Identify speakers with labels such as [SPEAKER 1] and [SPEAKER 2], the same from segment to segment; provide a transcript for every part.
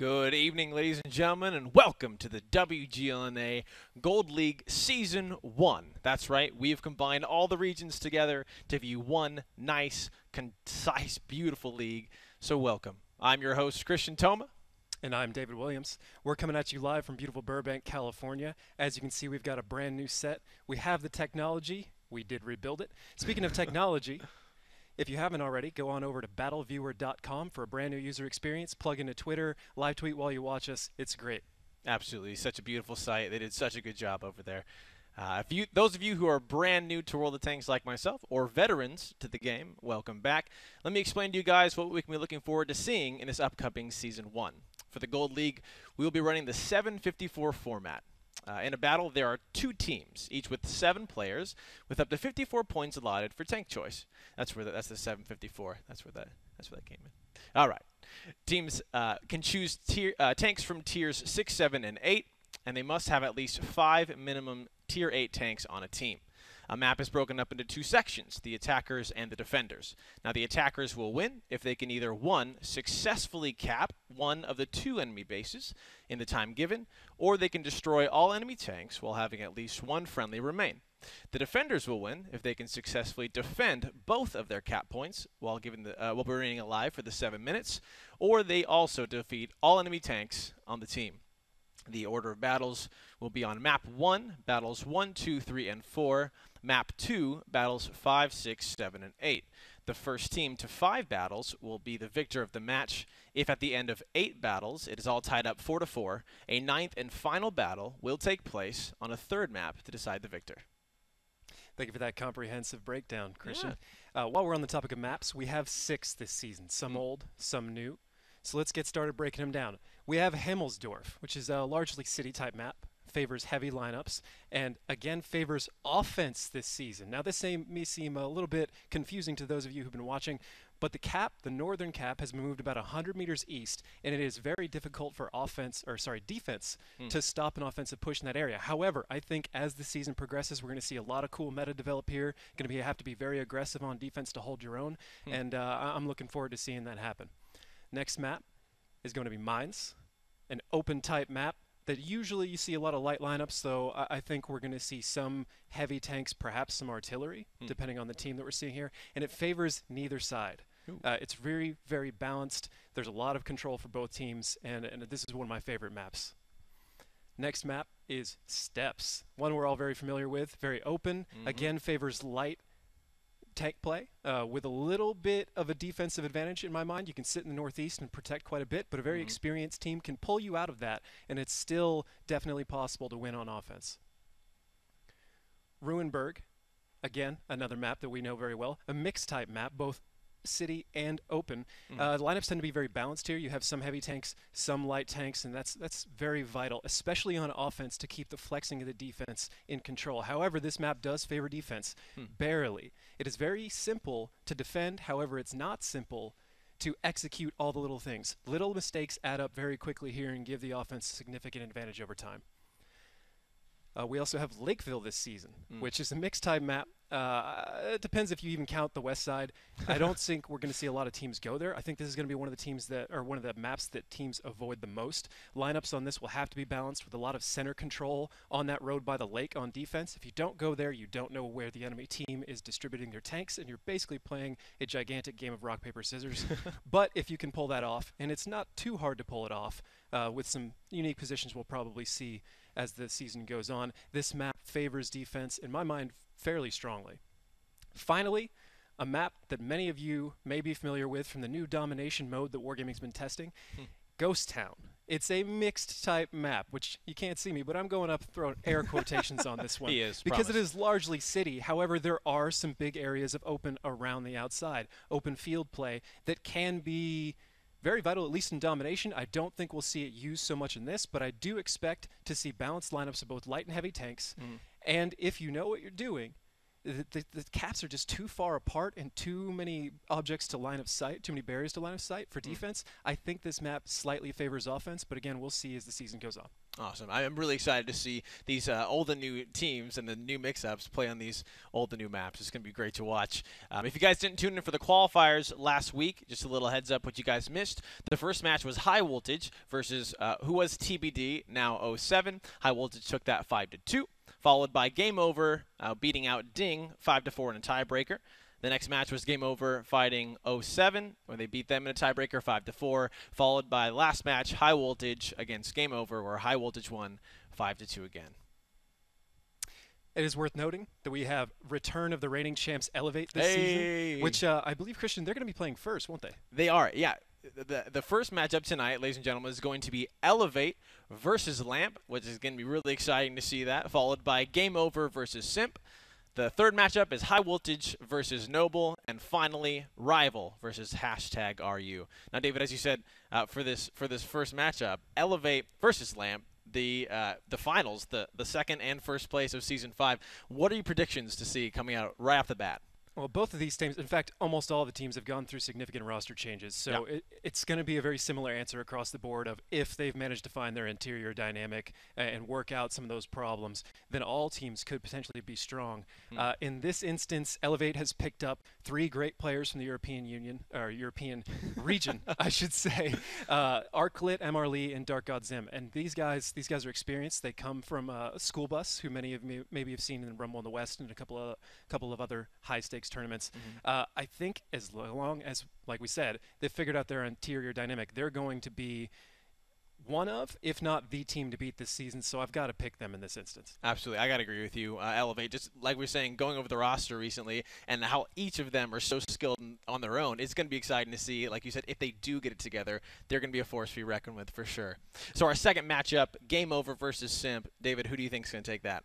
[SPEAKER 1] Good evening, ladies and gentlemen, and welcome to the WGLNA Gold League Season 1. That's right, we have combined all the regions together to view one nice, concise, beautiful league. So welcome. I'm your host, Christian Toma.
[SPEAKER 2] And I'm David Williams. We're coming at you live from beautiful Burbank, California. As you can see, we've got a brand new set. We have the technology. We did rebuild it. Speaking of technology, if you haven't already, go on over to battleviewer.com for a brand new user experience. Plug into Twitter, live tweet while you watch us. It's great.
[SPEAKER 1] Absolutely. Such a beautiful site. They did such a good job over there. Those of you who are brand new to World of Tanks like myself, or veterans to the game, welcome back. Let me explain to you guys what we can be looking forward to seeing in this upcoming Season 1. For the Gold League, we will be running the 754 format. In a battle, there are 2 teams, each with 7 players, with up to 54 points allotted for tank choice. That's the 754. That's where that came in. All right. Teams can choose tanks from tiers 6, 7, and 8, and they must have at least 5 minimum tier 8 tanks on a team. A map is broken up into 2 sections, the attackers and the defenders. Now, the attackers will win if they can either 1. Successfully cap one of the 2 enemy bases in the time given, or they can destroy all enemy tanks while having at least 1 friendly remain. The defenders will win if they can successfully defend both of their cap points while remaining alive for the 7 minutes, or they also defeat all enemy tanks on the team. The order of battles will be on Map 1, battles 1, 2, 3, and 4. Map 2, battles 5, 6, 7, and 8. The first team to 5 battles will be the victor of the match. If at the end of 8 battles it is all tied up 4-4, a 9th and final battle will take place on a 3rd map to decide the victor.
[SPEAKER 2] Thank you for that comprehensive breakdown, Christian. Yeah. While we're on the topic of maps, we have 6 this season, some old, some new. So let's get started breaking them down. We have Himmelsdorf, which is a largely city-type map, favors heavy lineups, and again favors offense this season. Now, this may seem a little bit confusing to those of you who've been watching, but the northern cap, has been moved about 100 meters east, and it is very difficult for defense to stop an offensive push in that area. However, I think as the season progresses, we're going to see a lot of cool meta develop here. Going to have to be very aggressive on defense to hold your own, and I'm looking forward to seeing that happen. Next map is going to be Mines, an open-type map that usually you see a lot of light lineups, so I think we're going to see some heavy tanks, perhaps some artillery, depending on the team that we're seeing here, and it favors neither side. It's very, very balanced. There's a lot of control for both teams, and this is one of my favorite maps. Next map is Steppes, one we're all very familiar with, very open, again favors light tank play with a little bit of a defensive advantage in my mind. You can sit in the northeast and protect quite a bit, but a very experienced team can pull you out of that, and it's still definitely possible to win on offense. Ruinberg, again, another map that we know very well, a mixed type map, both city and open. The lineups tend to be very balanced here. You have some heavy tanks, some light tanks, and that's very vital, especially on offense, to keep the flexing of the defense in control. However, this map does favor defense, barely. It is very simple to defend. However, it's not simple to execute all the little things. Little mistakes add up very quickly here and give the offense a significant advantage over time. We also have Lakeville this season, which is a mixed-type map. It depends if you even count the west side. I don't think we're going to see a lot of teams go there. I think this is going to be one of the maps that teams avoid the most. Lineups on this will have to be balanced with a lot of center control on that road by the lake on defense. If you don't go there, you don't know where the enemy team is distributing their tanks, and you're basically playing a gigantic game of rock, paper, scissors. But if you can pull that off, and it's not too hard to pull it off, with some unique positions we'll probably see as the season goes on, this map favors defense, in my mind, fairly strongly. Finally, a map that many of you may be familiar with from the new domination mode that Wargaming's been testing, Ghost Town. It's a mixed type map, which you can't see me, but I'm going up throwing air quotations on this one.
[SPEAKER 1] He is,
[SPEAKER 2] because
[SPEAKER 1] promise.
[SPEAKER 2] It is largely city. However, there are some big areas of open around the outside, open field play that can be very vital, at least in domination. I don't think we'll see it used so much in this, but I do expect to see balanced lineups of both light and heavy tanks. And if you know what you're doing, the caps are just too far apart and too many objects to line of sight, too many barriers to line of sight for defense. I think this map slightly favors offense, but again, we'll see as the season goes on.
[SPEAKER 1] Awesome. I am really excited to see these old and new teams and the new mix-ups play on these old and new maps. It's going to be great to watch. If you guys didn't tune in for the qualifiers last week, just a little heads up what you guys missed. The first match was High Voltage versus who was TBD, now 07. High Voltage took that 5-2, followed by Game Over beating out Ding 5-4 in a tiebreaker. The next match was Game Over fighting 07, where they beat them in a tiebreaker 5-4, followed by the last match, High Voltage against Game Over, where High Voltage won 5-2 again.
[SPEAKER 2] It is worth noting that we have return of the reigning champs eLevate this season, which I believe, Christian, they're going to be playing first, won't they?
[SPEAKER 1] They are, yeah. The first matchup tonight, ladies and gentlemen, is going to be eLevate versus Lamp, which is going to be really exciting to see that, followed by Game Over versus Simp. The third matchup is High Voltage versus Noble, and finally Rival versus #RU. Now, David, as you said, for this first matchup, eLevate versus Lamp, the finals, the second and first place of Season 5. What are your predictions to see coming out right off the bat?
[SPEAKER 2] Well, both of these teams, in fact, almost all of the teams have gone through significant roster changes. So it's going to be a very similar answer across the board of if they've managed to find their interior dynamic and work out some of those problems, then all teams could potentially be strong. In this instance, eLevate has picked up 3 great players from the European Union, or European region, I should say. Arclit, MR Lee, and Dark God Zim. And these guys are experienced. They come from School Bus, who many of you maybe have seen in Rumble in the West and a couple of other high-stakes tournaments. I think as long as, like we said, they've figured out their interior dynamic, they're going to be one of, if not the team to beat this season, so I've got to pick them in this instance.
[SPEAKER 1] Absolutely. I got to agree with you. eLevate, just like we were saying, going over the roster recently and how each of them are so skilled on their own, it's going to be exciting to see, like you said, if they do get it together, they're going to be a force to be reckoned with for sure. So our second matchup, Game Over versus Simp. David, who do you think is going to take that?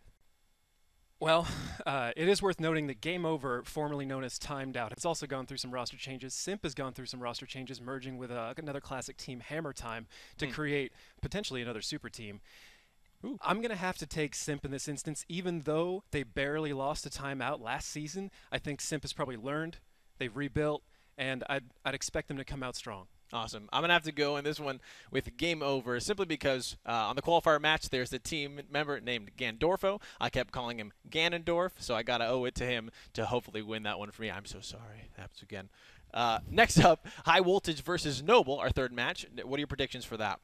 [SPEAKER 2] Well, it is worth noting that Game Over, formerly known as Timed Out, has also gone through some roster changes. Simp has gone through some roster changes, merging with another classic team, Hammer Time, to create potentially another super team. I'm going to have to take Simp in this instance, even though they barely lost a timeout last season. I think Simp has probably learned, they've rebuilt, and I'd expect them to come out strong.
[SPEAKER 1] Awesome. I'm going to have to go in this one with Game Over simply because on the qualifier match there's a team member named Gandorfo. I kept calling him Ganondorf, so I got to owe it to him to hopefully win that one for me. I'm so sorry. That happens again. Next up, High Voltage versus Noble, our third match. What are your predictions for that?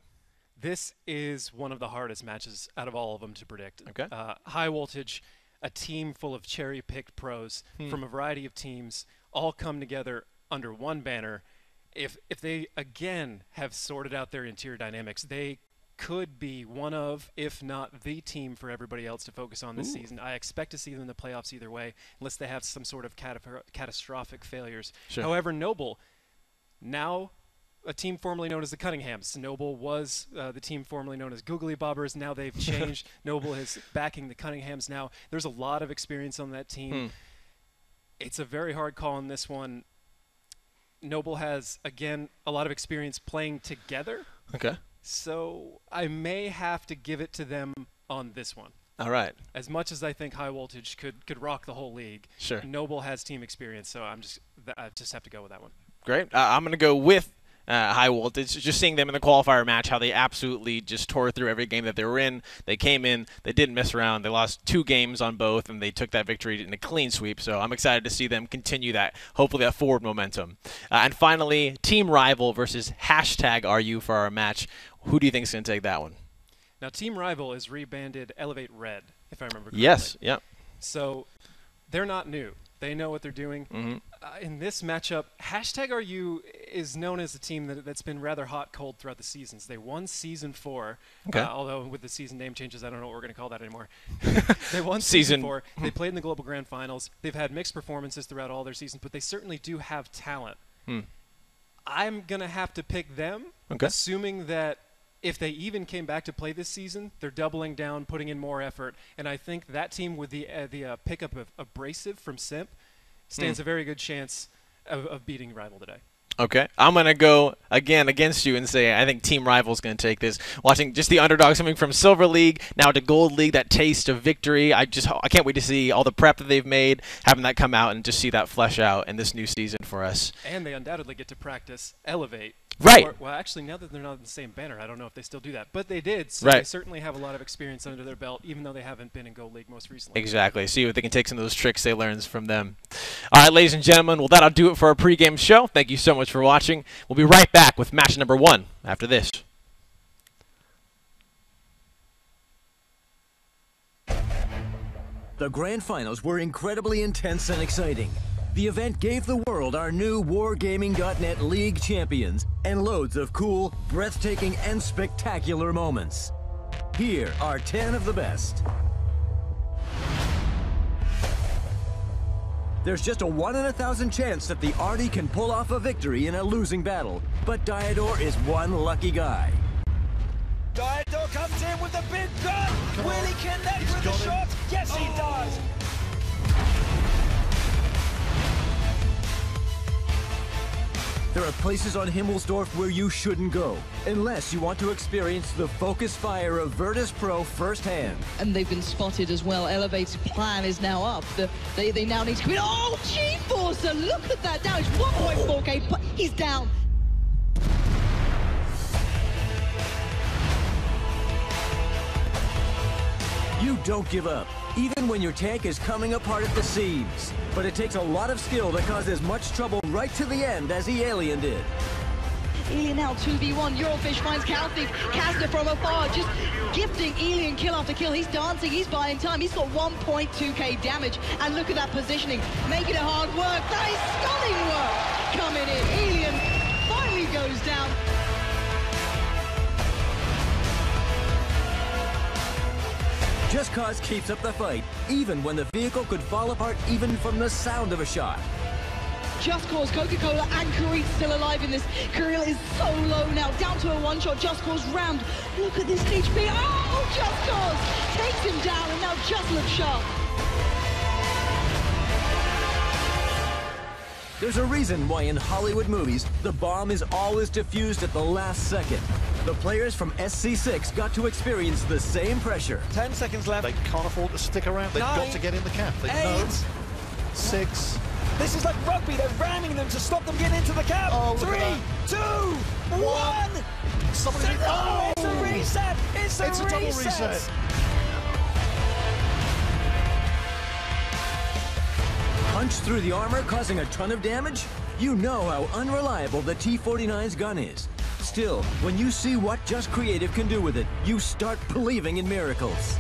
[SPEAKER 2] This is one of the hardest matches out of all of them to predict.
[SPEAKER 1] Okay.
[SPEAKER 2] High Voltage, a team full of cherry-picked pros from a variety of teams, all come together under one banner. If they, again, have sorted out their interior dynamics, they could be one of, if not the team for everybody else to focus on this season. I expect to see them in the playoffs either way, unless they have some sort of catastrophic failures.
[SPEAKER 1] Sure.
[SPEAKER 2] However, Noble, now a team formerly known as the Cunninghams. Noble was the team formerly known as Googly Bobbers. Now they've changed. Noble is backing the Cunninghams now. There's a lot of experience on that team. It's a very hard call on this one. Noble has, again, a lot of experience playing together.
[SPEAKER 1] Okay.
[SPEAKER 2] So I may have to give it to them on this one.
[SPEAKER 1] All right.
[SPEAKER 2] As much as I think High Voltage could rock the whole league,
[SPEAKER 1] sure,
[SPEAKER 2] Noble has team experience, so I just have to go with that one.
[SPEAKER 1] Great. I'm going to go with High Voltage. Just seeing them in the qualifier match, how they absolutely just tore through every game that they were in. They came in, they didn't mess around. They lost 2 games on both, and they took that victory in a clean sweep. So I'm excited to see them continue that, hopefully that forward momentum. And finally, Team Rival versus #RU for our match. Who do you think is going to take that one?
[SPEAKER 2] Now, Team Rival is rebanded eLevate Red, if I remember correctly.
[SPEAKER 1] Yes, yeah.
[SPEAKER 2] So they're not new. They know what they're doing. In this matchup, #RU is known as a team that's been rather hot-cold throughout the seasons. They won Season 4, although with the season name changes, I don't know what we're going to call that anymore. They won Season 4. They played in the Global Grand Finals. They've had mixed performances throughout all their seasons, but they certainly do have talent. I'm going to have to pick them, assuming that if they even came back to play this season, they're doubling down, putting in more effort, and I think that team with the pickup of Abrasive from Simp stands a very good chance of beating Rival today.
[SPEAKER 1] Okay, I'm going to go again against you and say I think Team Rival's going to take this. Watching just the underdogs coming from Silver League now to Gold League, that taste of victory. I can't wait to see all the prep that they've made, having that come out and just see that flesh out in this new season for us.
[SPEAKER 2] And they undoubtedly get to practice eLevate.
[SPEAKER 1] Right.
[SPEAKER 2] Well, actually, now that they're not in the same banner, I don't know if they still do that. But they did, so
[SPEAKER 1] Right.
[SPEAKER 2] they certainly have a lot of experience under their belt, even though they haven't been in Gold League most recently.
[SPEAKER 1] Exactly. See if they can take some of those tricks they learned from them. All right, ladies and gentlemen, well, that'll do it for our pregame show. Thank you so much for watching. We'll be right back with match number 1 after this.
[SPEAKER 3] The grand finals were incredibly intense and exciting. The event gave the world our new Wargaming.net League champions and loads of cool, breathtaking, and spectacular moments. Here are 10 of the best. There's just a 1 in 1,000 chance that the Artie can pull off a victory in a losing battle, but Diodor is one lucky guy.
[SPEAKER 4] Diodor comes in with a big gun. Will he connect with the shot? Yes, he does.
[SPEAKER 3] There are places on Himmelsdorf where you shouldn't go, unless you want to experience the focus fire of Virtus Pro firsthand.
[SPEAKER 5] And they've been spotted as well. Elevate's plan is now up. They now need to quit. Oh, G-Force! Look at that down. It's 1.4K, but he's down.
[SPEAKER 3] You don't give up, even when your tank is coming apart at the seams. But it takes a lot of skill to cause as much trouble right to the end as eAlien did.
[SPEAKER 5] eLevate now 2v1. Eurofish finds Calthief. Castor from afar, just gifting eLevate kill after kill. He's dancing, he's buying time. He's got 1.2k damage. And look at that positioning, making it hard work. That is stunning work coming in. eLevate finally goes down.
[SPEAKER 3] Just Cause keeps up the fight, even when the vehicle could fall apart even from the sound of a shot.
[SPEAKER 5] Just Cause, Coca-Cola and Kareem still alive in this. Kareem is so low now, down to a one-shot. Just Cause round. Look at this HP. Oh, Just Cause takes him down and now just looks sharp.
[SPEAKER 3] There's a reason why in Hollywood movies, the bomb is always defused at the last second. The players from SC6 got to experience the same pressure.
[SPEAKER 4] 10 seconds left.
[SPEAKER 6] They can't afford to stick around. They've got to get in the cap. They know. 6.
[SPEAKER 4] This is like rugby. They're ramming them to stop them getting into the cap.
[SPEAKER 6] Oh,
[SPEAKER 4] 3, 2, 1.
[SPEAKER 6] Somebody. Oh!
[SPEAKER 4] It's a reset. It's a
[SPEAKER 6] double reset.
[SPEAKER 3] Punch through the armor, causing a ton of damage? You know how unreliable the T-49's gun is. Still, when you see what Just Creative can do with it, you start believing in miracles.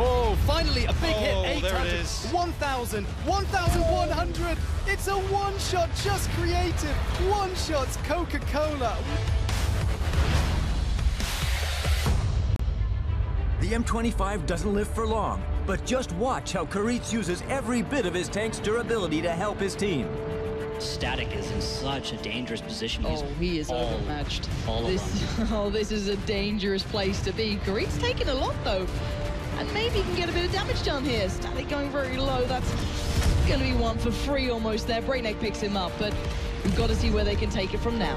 [SPEAKER 7] Oh, finally a big hit. 800,
[SPEAKER 6] there it is.
[SPEAKER 7] 1,000, 1,100. It's a one-shot Just Creative. One shot's Coca-Cola.
[SPEAKER 3] The M25 doesn't live for long, but just watch how Karitz uses every bit of his tank's durability to help his team.
[SPEAKER 8] Static is in such a dangerous position.
[SPEAKER 5] Oh, he is overmatched. This is a dangerous place to be. Kareem's taking a lot though, and maybe he can get a bit of damage done here. Static going very low. That's going to be one for free almost there. Breakneck picks him up, but we've got to see where they can take it from now.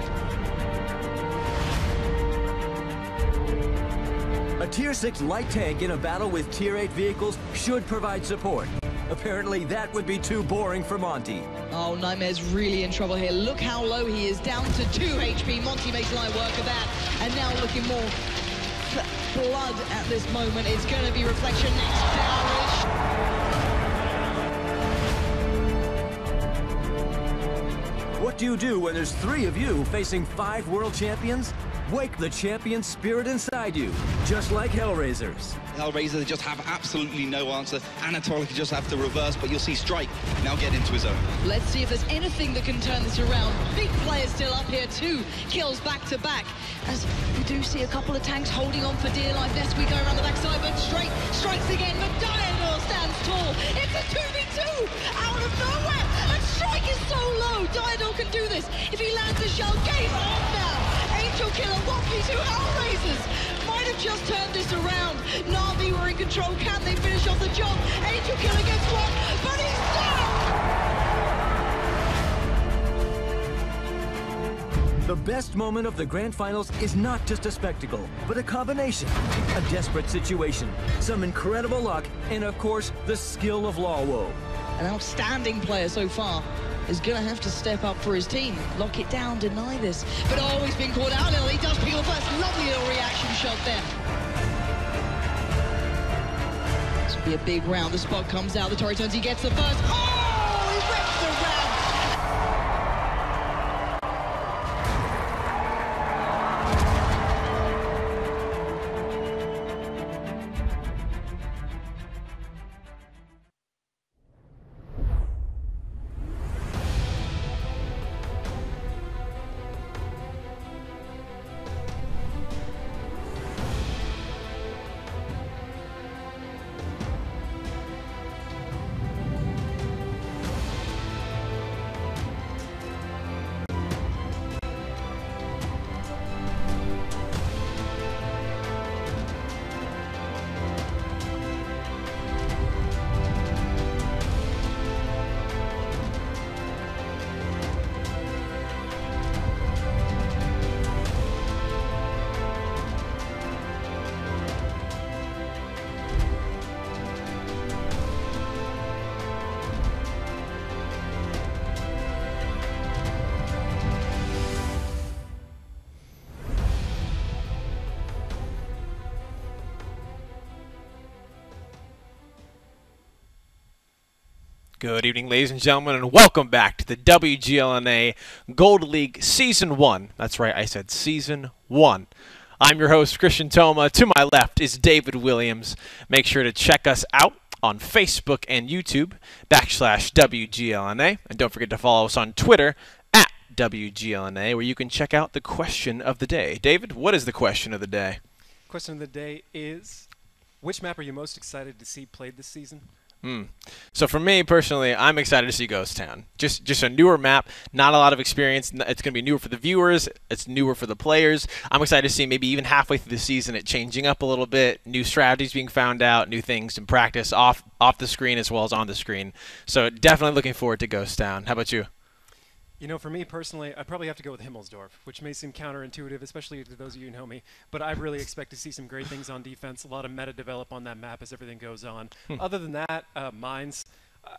[SPEAKER 3] A Tier 6 light tank in a battle with Tier 8 vehicles should provide support. Apparently that would be too boring for Monty.
[SPEAKER 5] Oh, Nightmare's really in trouble here. Look how low he is, down to 2 HP. Monty makes light work of that, and now looking more blood at this moment. It's going to be Reflection next. Dowrish.
[SPEAKER 3] What do you do when there's 3 of you facing 5 world champions? Wake the champion spirit inside you, just like Hellraisers.
[SPEAKER 9] Hellraiser, they just have absolutely no answer. Anatoly can just have to reverse, but you'll see Strike now get into his own.
[SPEAKER 5] Let's see if there's anything that can turn this around. Big players still up here, 2 kills back to back. As we do see a couple of tanks holding on for dear life. Nesquik going around the backside, but strikes again, but Diodor stands tall. It's a 2v2 out of nowhere, and Strike is so low. Diodor can do this. If he lands the shell, game on now. Angel Killer, 1v2 Hellraisers might have just turned this around. Na'Vi were in control. Can they finish off the job? Angel Killer gets one, but he's down!
[SPEAKER 3] The best moment of the Grand Finals is not just a spectacle, but a combination. A desperate situation, some incredible luck, and of course, the skill of Lawo.
[SPEAKER 5] An outstanding player so far is going to have to step up for his team. Lock it down, deny this. But oh, he's been caught out a little. He does pick up first. Lovely little reaction shot there. This will be a big round. The spot comes out. The Tory turns. He gets the first. Oh, he rips the round.
[SPEAKER 1] Good evening, ladies and gentlemen, and welcome back to the WGLNA Gold League Season 1. That's right, I said Season 1. I'm your host, Christian Toma. To my left is David Williams. Make sure to check us out on Facebook and YouTube, /WGLNA. And don't forget to follow us on Twitter, @WGLNA, where you can check out the question of the day. David, what is the question of the day?
[SPEAKER 2] Question of the day is, which map are you most excited to see played this season?
[SPEAKER 1] So for me personally, I'm excited to see Ghost Town. Just a newer map, not a lot of experience. It's going to be newer for the viewers. It's newer for the players. I'm excited to see maybe even halfway through the season it changing up a little bit, new strategies being found out, new things in practice off the screen as well as on the screen. So definitely looking forward to Ghost Town. How about you?
[SPEAKER 2] You know, for me personally, I'd probably have to go with Himmelsdorf, which may seem counterintuitive, especially to those of you who know me. But I really expect to see some great things on defense, a lot of meta develop on that map as everything goes on. Other than that, Mines,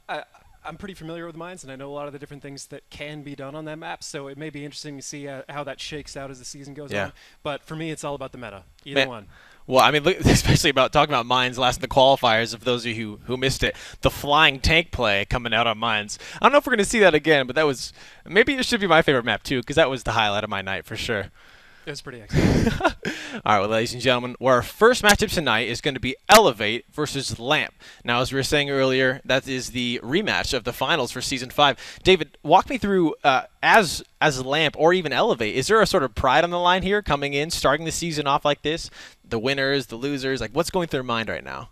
[SPEAKER 2] I'm pretty familiar with Mines, and I know a lot of the different things that can be done on that map. So it may be interesting to see how that shakes out as the season goes on. But for me, it's all about the meta, either one.
[SPEAKER 1] Well, I mean, especially about talking about Mines last in the qualifiers, of those of you who missed it, the flying tank play coming out on Mines. I don't know if we're going to see that again, but that was, maybe it should be my favorite map too, because that was the highlight of my night for sure.
[SPEAKER 2] It was pretty excellent.
[SPEAKER 1] All right, well, ladies and gentlemen, our first matchup tonight is going to be eLevate versus Lamp. Now, as we were saying earlier, that is the rematch of the finals for Season 5. David, walk me through, as Lamp or even eLevate, is there a sort of pride on the line here coming in, starting the season off like this? The winners, the losers, like what's going through their mind right now?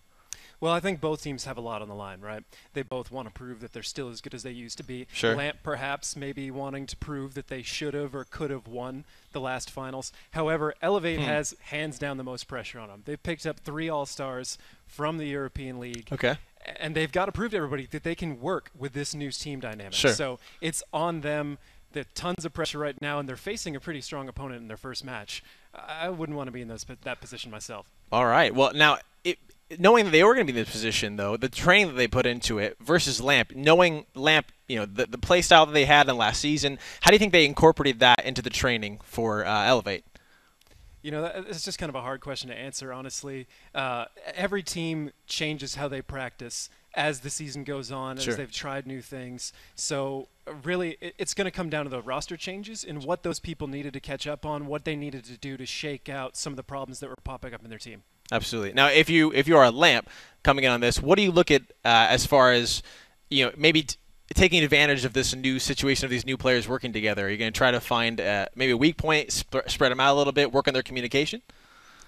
[SPEAKER 2] Well, I think both teams have a lot on the line, right? They both want to prove that they're still as good as they used to be.
[SPEAKER 1] Sure.
[SPEAKER 2] Lamp perhaps maybe wanting to prove that they should have or could have won the last finals. However, eLevate has hands down the most pressure on them. They've picked up 3 All-Stars from the European League.
[SPEAKER 1] Okay.
[SPEAKER 2] And they've got to prove to everybody that they can work with this new team dynamic.
[SPEAKER 1] Sure.
[SPEAKER 2] So it's on them. There's tons of pressure right now, and they're facing a pretty strong opponent in their first match. I wouldn't want to be in that position myself.
[SPEAKER 1] All right. Well, now, knowing that they were going to be in this position, though, the training that they put into it versus Lamp, knowing Lamp, you know, the play style that they had in last season, how do you think they incorporated that into the training for eLevate?
[SPEAKER 2] You know, it's just kind of a hard question to answer, honestly. Every team changes how they practice as the season goes on, as they've tried new things. So really, it's going to come down to the roster changes and what those people needed to catch up on, what they needed to do to shake out some of the problems that were popping up in their team.
[SPEAKER 1] Absolutely. Now, if you are a Lamp coming in on this, what do you look at as far as, you know, maybe taking advantage of this new situation of these new players working together? Are you going to try to find maybe a weak point, spread them out a little bit, work on their communication?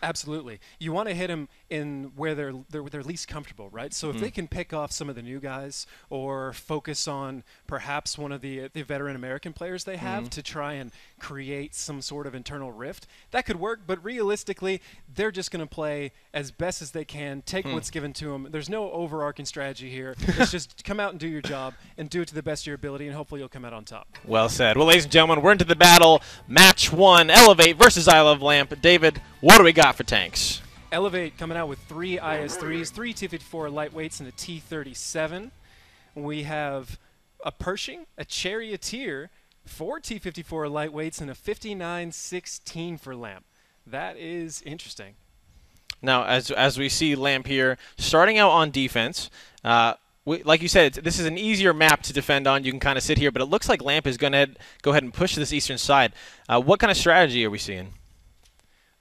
[SPEAKER 2] Absolutely. You want to hit them in where they're least comfortable, right? So if they can pick off some of the new guys or focus on perhaps one of the veteran American players they have to try and create some sort of internal rift, that could work. But realistically, they're just going to play as best as they can, take what's given to them. There's no overarching strategy here. It's just come out and do your job and do it to the best of your ability, and hopefully you'll come out on top.
[SPEAKER 1] Well said. Well, ladies and gentlemen, we're into the battle. Match 1, eLevate versus eLevate. David, what do we got for tanks?
[SPEAKER 2] eLevate coming out with 3 IS-3s, 3 T-54 lightweights, and a T-37. We have a Pershing, a Charioteer, 4 T-54 lightweights, and a 59-16 for Lamp. That is interesting.
[SPEAKER 1] Now, as we see Lamp here, starting out on defense, like you said, this is an easier map to defend on. You can kind of sit here, but it looks like Lamp is going to go ahead and push to this eastern side. What kind of strategy are we seeing?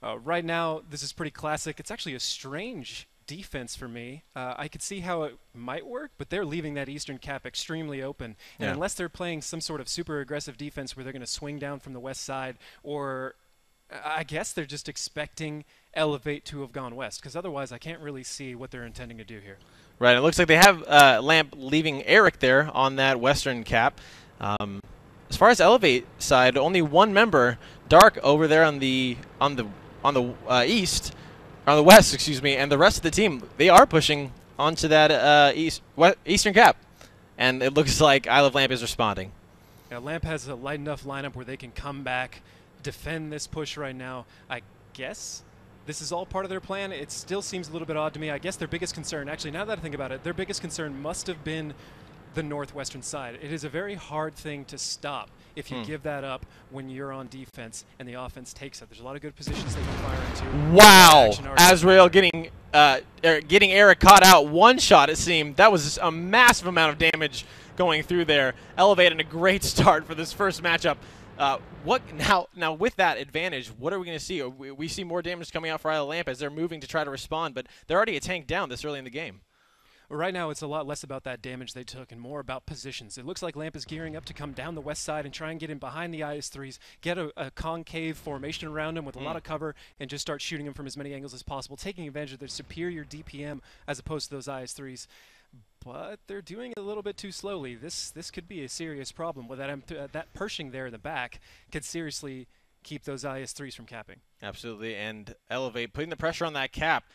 [SPEAKER 2] Right now, this is pretty classic. It's actually a strange defense for me. I could see how it might work, but they're leaving that eastern cap extremely open. And unless they're playing some sort of super aggressive defense where they're going to swing down from the west side, or I guess they're just expecting eLevate to have gone west, because otherwise I can't really see what they're intending to do here.
[SPEAKER 1] Right. It looks like they have Lamp leaving Eric there on that western cap. As far as eLevate side, only one member, Dark, over there on the east, on the west, excuse me, and the rest of the team, they are pushing onto that eastern cap, and it looks like eLevate is responding.
[SPEAKER 2] Yeah, Lamp has a light enough lineup where they can come back, defend this push right now. I guess this is all part of their plan. It still seems a little bit odd to me. I guess their biggest concern, actually, now that I think about it, their biggest concern must have been the northwestern side. It is a very hard thing to stop if you give that up when you're on defense and the offense takes it. There's a lot of good positions they can fire into.
[SPEAKER 1] Wow. Azrael getting Eric caught out. One shot, it seemed. That was a massive amount of damage going through there. eLevate in a great start for this first matchup. Now with that advantage, what are we going to see? We see more damage coming out for eLevate as they're moving to try to respond, but they're already a tank down this early in the game.
[SPEAKER 2] Right now, it's a lot less about that damage they took and more about positions. It looks like Lamp is gearing up to come down the west side and try and get in behind the IS-3s, get a concave formation around him with a lot of cover, and just start shooting him from as many angles as possible, taking advantage of their superior DPM as opposed to those IS-3s. But they're doing it a little bit too slowly. This could be a serious problem. With that Pershing there in the back could seriously keep those IS-3s from capping.
[SPEAKER 1] Absolutely, and eLevate putting the pressure on that cap.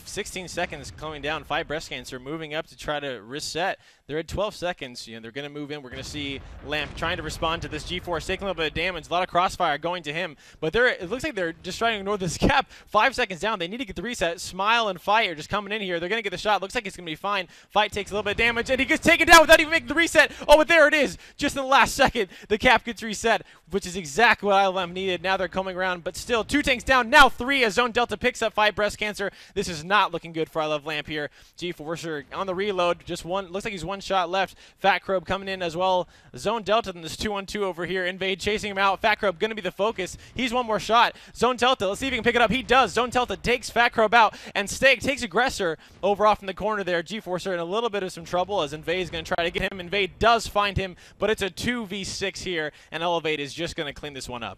[SPEAKER 1] 16 seconds coming down. 5 breast cancer moving up to try to reset. They're at 12 seconds. They're going to move in. We're going to see Lamp trying to respond to this G-Force, taking a little bit of damage. A lot of crossfire going to him, but it looks like they're just trying to ignore this cap. 5 seconds down. They need to get the reset. Smile and Fight are just coming in here. They're going to get the shot. Looks like it's going to be fine. Fight takes a little bit of damage, and he gets taken down without even making the reset. Oh, but there it is. Just in the last second, the cap gets reset, which is exactly what eLevate needed. Now they're coming around, but still 2 tanks down. Now 3 as Zone Delta picks up 5 breast cancer. This is not looking good for eLevate here. G-Forcer on the reload. Just one. Looks like he's 1 shot left. Fat Crow coming in as well. Zone Delta, and this 2-on-2 over here. Invade chasing him out. Fat Crow going to be the focus. He's 1 more shot. Zone Delta, let's see if he can pick it up. He does. Zone Delta takes Fat Crow out, and Steg takes Aggressor over off in the corner there. G-Forcer in a little bit of some trouble as Invade is going to try to get him. Invade does find him, but it's a 2v6 here, and eLevate is just going to clean this one up.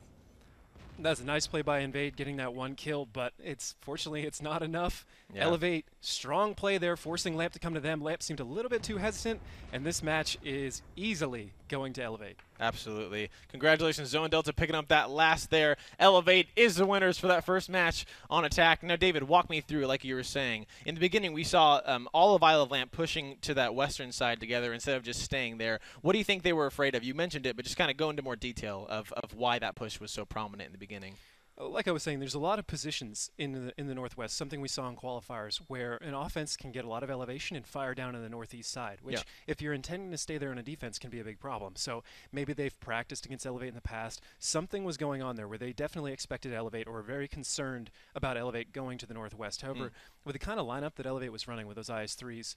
[SPEAKER 2] That's a nice play by Invade, getting that 1 kill, but fortunately it's not enough.
[SPEAKER 1] Yeah.
[SPEAKER 2] eLevate, strong play there, forcing Lamp to come to them. Lamp seemed a little bit too hesitant, and this match is easily going to eLevate.
[SPEAKER 1] Absolutely. Congratulations, Zone Delta, picking up that last there. eLevate is the winners for that first match on Attack. Now, David, walk me through, like you were saying. In the beginning, we saw all of eLevate pushing to that western side together instead of just staying there. What do you think they were afraid of? You mentioned it, but just kind of go into more detail of why that push was so prominent in the beginning.
[SPEAKER 2] Like I was saying, there's a lot of positions in the Northwest, something we saw in qualifiers, where an offense can get a lot of elevation and fire down in the northeast side, which, if you're intending to stay there on a defense, can be a big problem. So maybe they've practiced against eLevate in the past. Something was going on there where they definitely expected eLevate or were very concerned about eLevate going to the Northwest. However, with the kind of lineup that eLevate was running with those IS-3s,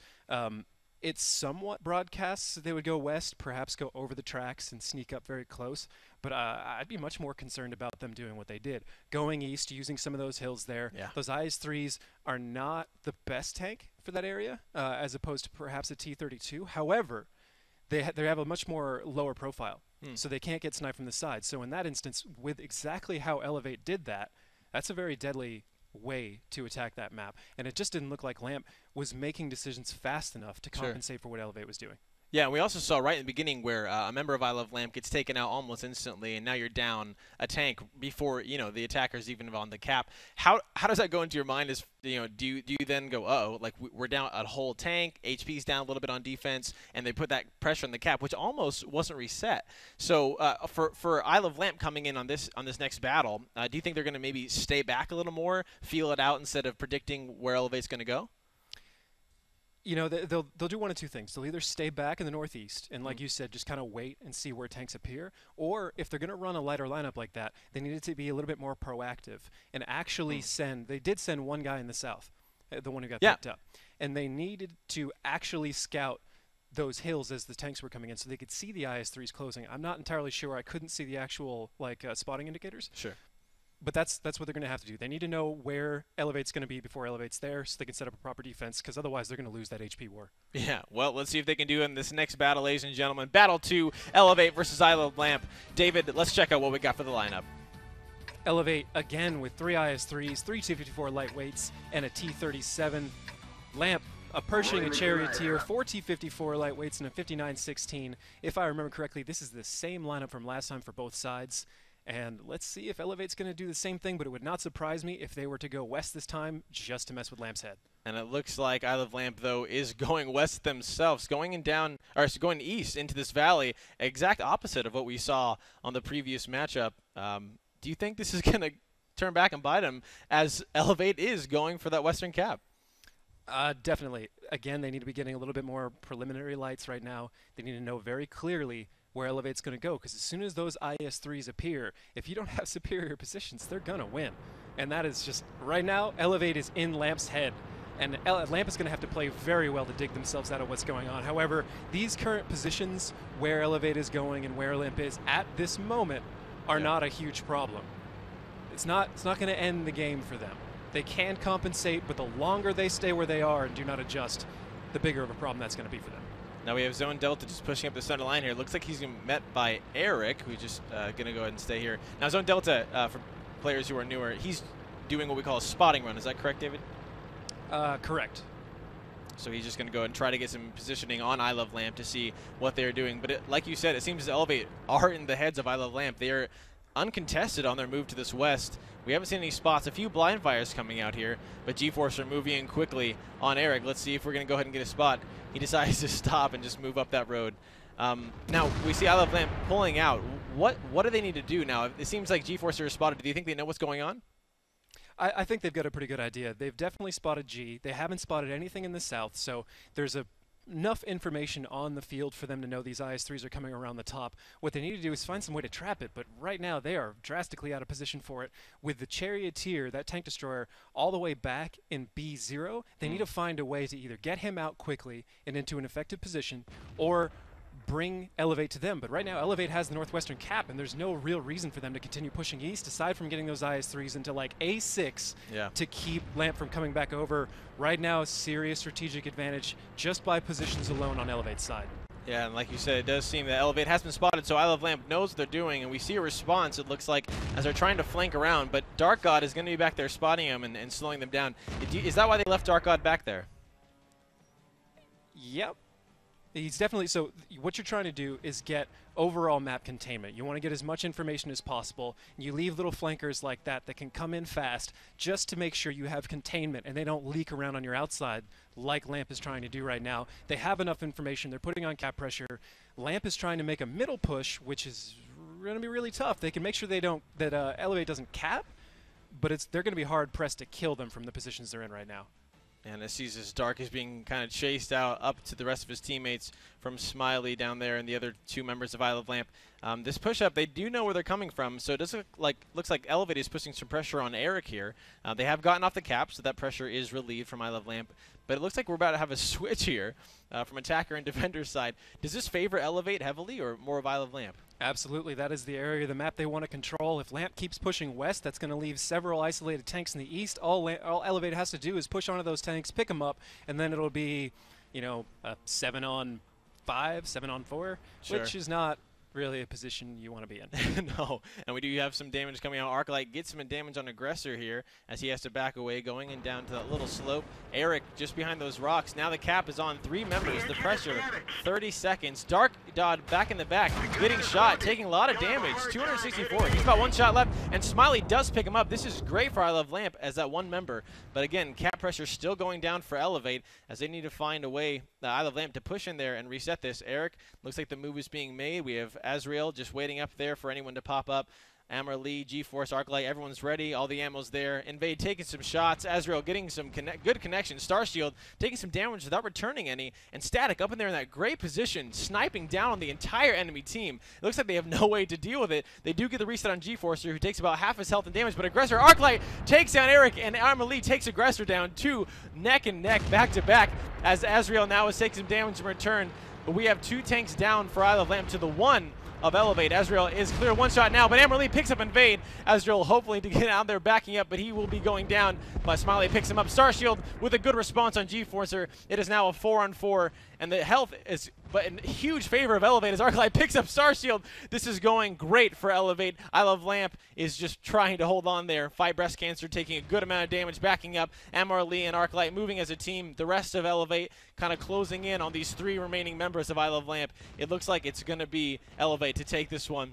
[SPEAKER 2] it's somewhat broadcasts they would go west, perhaps go over the tracks and sneak up very close. But I'd be much more concerned about them doing what they did. Going east, using some of those hills there. Yeah. Those IS-3s are not the best tank for that area, as opposed to perhaps a T-32. However, they have a much more lower profile, so they can't get sniped from the side. So in that instance, with exactly how eLevate did that, that's a very deadly way to attack that map. And it just didn't look like Lamp was making decisions fast enough to compensate for what eLevate was doing.
[SPEAKER 1] Yeah, and we also saw right in the beginning where a member of eLevate gets taken out almost instantly, and now you're down a tank before the attacker's even on the cap. How does that go into your mind? Is do you then go, oh, like we're down a whole tank, HP's down a little bit on defense, and they put that pressure on the cap, which almost wasn't reset. So for eLevate coming in on this next battle, do you think they're going to maybe stay back a little more, feel it out instead of predicting where eLevate's going to go?
[SPEAKER 2] They'll do one of two things. They'll either stay back in the northeast and, like you said, just kind of wait and see where tanks appear, or if they're going to run a lighter lineup like that, they needed to be a little bit more proactive and actually send. They did send one guy in the south, the one who got picked up, and they needed to actually scout those hills as the tanks were coming in so they could see the IS-3s closing. I'm not entirely sure. I couldn't see the actual spotting indicators.
[SPEAKER 1] Sure.
[SPEAKER 2] But that's what they're going to have to do. They need to know where eLevate's going to be before eLevate's there so they can set up a proper defense, because otherwise they're going to lose that HP war.
[SPEAKER 1] Yeah, well, let's see if they can do it in this next battle, ladies and gentlemen. Battle 2, eLevate versus eLevate. David, let's check out what we got for the lineup.
[SPEAKER 2] eLevate, again, with 3 IS-3s, 3 T-54 lightweights, and a T-37. Lamp, a Pershing, a Charioteer, 4 T-54 lightweights, and a 59-16. If I remember correctly, this is the same lineup from last time for both sides. And let's see if eLevate's going to do the same thing, but it would not surprise me if they were to go west this time just to mess with Lamp's head.
[SPEAKER 1] And it looks like eLevate, though, is going west themselves, going east into this valley, exact opposite of what we saw on the previous matchup. Do you think this is going to turn back and bite them as eLevate is going for that western cap?
[SPEAKER 2] Definitely. Again, they need to be getting a little bit more preliminary lights right now. They need to know very clearly where eLevate's going to go, because as soon as those IS-3s appear, if you don't have superior positions, they're going to win. And that is just, right now, eLevate is in Lamp's head. And Lamp is going to have to play very well to dig themselves out of what's going on. However, these current positions where eLevate is going and where Lamp is at this moment are not a huge problem. It's not going to end the game for them. They can compensate, but the longer they stay where they are and do not adjust, the bigger of a problem that's going to be for them.
[SPEAKER 1] Now we have Zone Delta just pushing up the center line here. Looks like he's met by Eric, who's just going to go ahead and stay here. Now Zone Delta, for players who are newer, he's doing what we call a spotting run. Is that correct, David?
[SPEAKER 2] Correct.
[SPEAKER 1] So he's just going to go and try to get some positioning on eLevate to see what they're doing. But like you said, it seems as eLevate are in the heads of eLevate. They are uncontested on their move to this west. We haven't seen any spots. A few blind fires coming out here, but G-Force are moving in quickly on Eric. Let's see if we're going to go ahead and get a spot. He decides to stop and just move up that road. Now, we see eLevate pulling out. What do they need to do now? It seems like G-Force are spotted. Do you think they know what's going on?
[SPEAKER 2] I think they've got a pretty good idea. They've definitely spotted G. They haven't spotted anything in the south, so there's enough information on the field for them to know these IS-3s are coming around the top. What they need to do is find some way to trap it, but right now they are drastically out of position for it. With the Charioteer, that tank destroyer, all the way back in B0, they need to find a way to either get him out quickly and into an effective position, or bring eLevate to them. But right now eLevate has the northwestern cap, and there's no real reason for them to continue pushing east aside from getting those IS-3s into like A6 to keep Lamp from coming back over. Right now, a serious strategic advantage just by positions alone on eLevate's side.
[SPEAKER 1] Yeah, and like you said, it does seem that eLevate has been spotted, so eLevate knows what they're doing, and we see a response, it looks like, as they're trying to flank around, but Dark God is going to be back there spotting them and slowing them down. Is that why they left Dark God back there?
[SPEAKER 2] Yep. He's definitely, so what you're trying to do is get overall map containment. You want to get as much information as possible. You leave little flankers like that can come in fast just to make sure you have containment and they don't leak around on your outside like Lamp is trying to do right now. They have enough information. They're putting on cap pressure. Lamp is trying to make a middle push, which is going to be really tough. They can make sure that eLevate doesn't cap, but they're going to be hard pressed to kill them from the positions they're in right now.
[SPEAKER 1] And as sees as Dark is being kind of chased out up to the rest of his teammates from Smiley down there and the other two members of eLevate. This push-up, they do know where they're coming from, so it does looks like eLevate is pushing some pressure on Eric here. They have gotten off the cap, so that pressure is relieved from eLevate. But it looks like we're about to have a switch here from attacker and defender side. Does this favor eLevate heavily or more of eLevate?
[SPEAKER 2] Absolutely. That is the area of the map they want to control. If Lamp keeps pushing west, that's going to leave several isolated tanks in the east. All eLevate has to do is push onto those tanks, pick them up, and then it'll be, a 7-on-5, 7-on-4,
[SPEAKER 1] sure.
[SPEAKER 2] which is not really a position you want to be in.
[SPEAKER 1] No, and we do have some damage coming out. Arclight gets some damage on Aggressor here as he has to back away, going in down to that little slope. Eric just behind those rocks. Now the cap is on 3 members. The pressure, 30 seconds. Dark Dodd back in the back, getting shot, taking a lot of damage. 264. He's about 1 shot left, and Smiley does pick him up. This is great for I Love Lamp as that 1 member. But again, cap pressure still going down for eLevate as they need to find a way, I Love Lamp, to push in there and reset this. Eric, looks like the move is being made. We have Azrael just waiting up there for anyone to pop up. Amber Lee, G-Force, Arclight, everyone's ready. All the ammo's there. Invade taking some shots. Azrael getting some good connection. Starshield taking some damage without returning any. And Static up in there in that great position, sniping down on the entire enemy team. It looks like they have no way to deal with it. They do get the reset on G-Forcer, who takes about half his health and damage. But Aggressor, Arclight takes down Eric, and Amber Lee takes Aggressor down, 2 neck and neck, back to back, as Azrael now is taking some damage in return. But we have 2 tanks down for I Love Lamp to the 1 of eLevate. Azrael is clear, 1 shot now, but Amber Lee picks up Invade. Azrael hopefully to get out there backing up, but he will be going down. But Smiley picks him up. Starshield with a good response on G-Forcer. It is now a 4-on-4, and the health is but in huge favor of eLevate as Arclight picks up Starshield. This is going great for eLevate. I Love Lamp is just trying to hold on there. Fight Breast Cancer taking a good amount of damage, backing up. Amber Lee and Arclight moving as a team. The rest of eLevate kind of closing in on these 3 remaining members of I Love Lamp. It looks like it's going to be eLevate to take this one.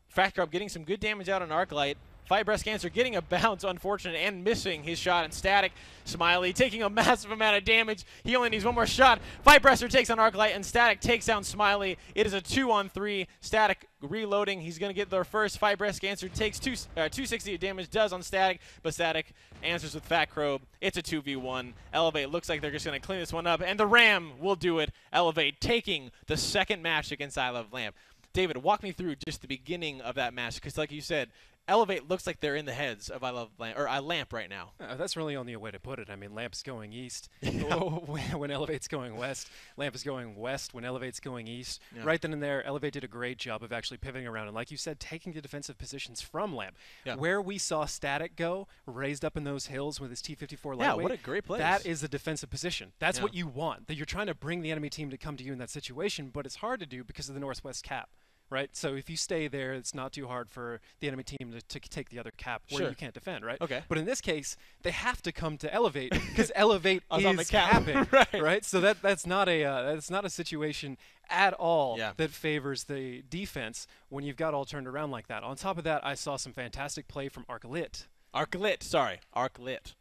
[SPEAKER 1] Fracture Up getting some good damage out on Arclight. Fight Breast Cancer getting a bounce, unfortunate, and missing his shot. And Static, Smiley taking a massive amount of damage. He only needs 1 more shot. Fight Breaster takes on Arclight, and Static takes down Smiley. It is a 2-on-3. Static reloading. He's going to get there first. Fight Breast Cancer takes 260 damage, does on Static, but Static answers with Fat Crow. It's a 2v1. eLevate looks like they're just going to clean this one up, and the Ram will do it. eLevate taking the 2nd match against I Love Lamp. David, walk me through just the beginning of that match, because like you said, eLevate looks like they're in the heads of I Love Lamp, or Lamp right now.
[SPEAKER 2] That's really only a way to put it. I mean, Lamp's going east when eLevate's going west. Lamp is going west when eLevate's going east. Yeah. Right then and there, eLevate did a great job of actually pivoting around and, like you said, taking the defensive positions from Lamp. Yeah. Where we saw Static go, raised up in those hills with his T-54 lightweight.
[SPEAKER 1] Yeah, what a great place.
[SPEAKER 2] That is the defensive position. That's what you want. That you're trying to bring the enemy team to come to you in that situation, but it's hard to do because of the northwest cap. Right, so if you stay there, it's not too hard for the enemy team to take the other cap where you can't defend, right?
[SPEAKER 1] Okay.
[SPEAKER 2] But in this case, they have to come to eLevate because eLevate is
[SPEAKER 1] on the cap.
[SPEAKER 2] capping, right? So that's not a situation at all that favors the defense when you've got all turned around like that. On top of that, I saw some fantastic play from Arclit.
[SPEAKER 1] Arclit.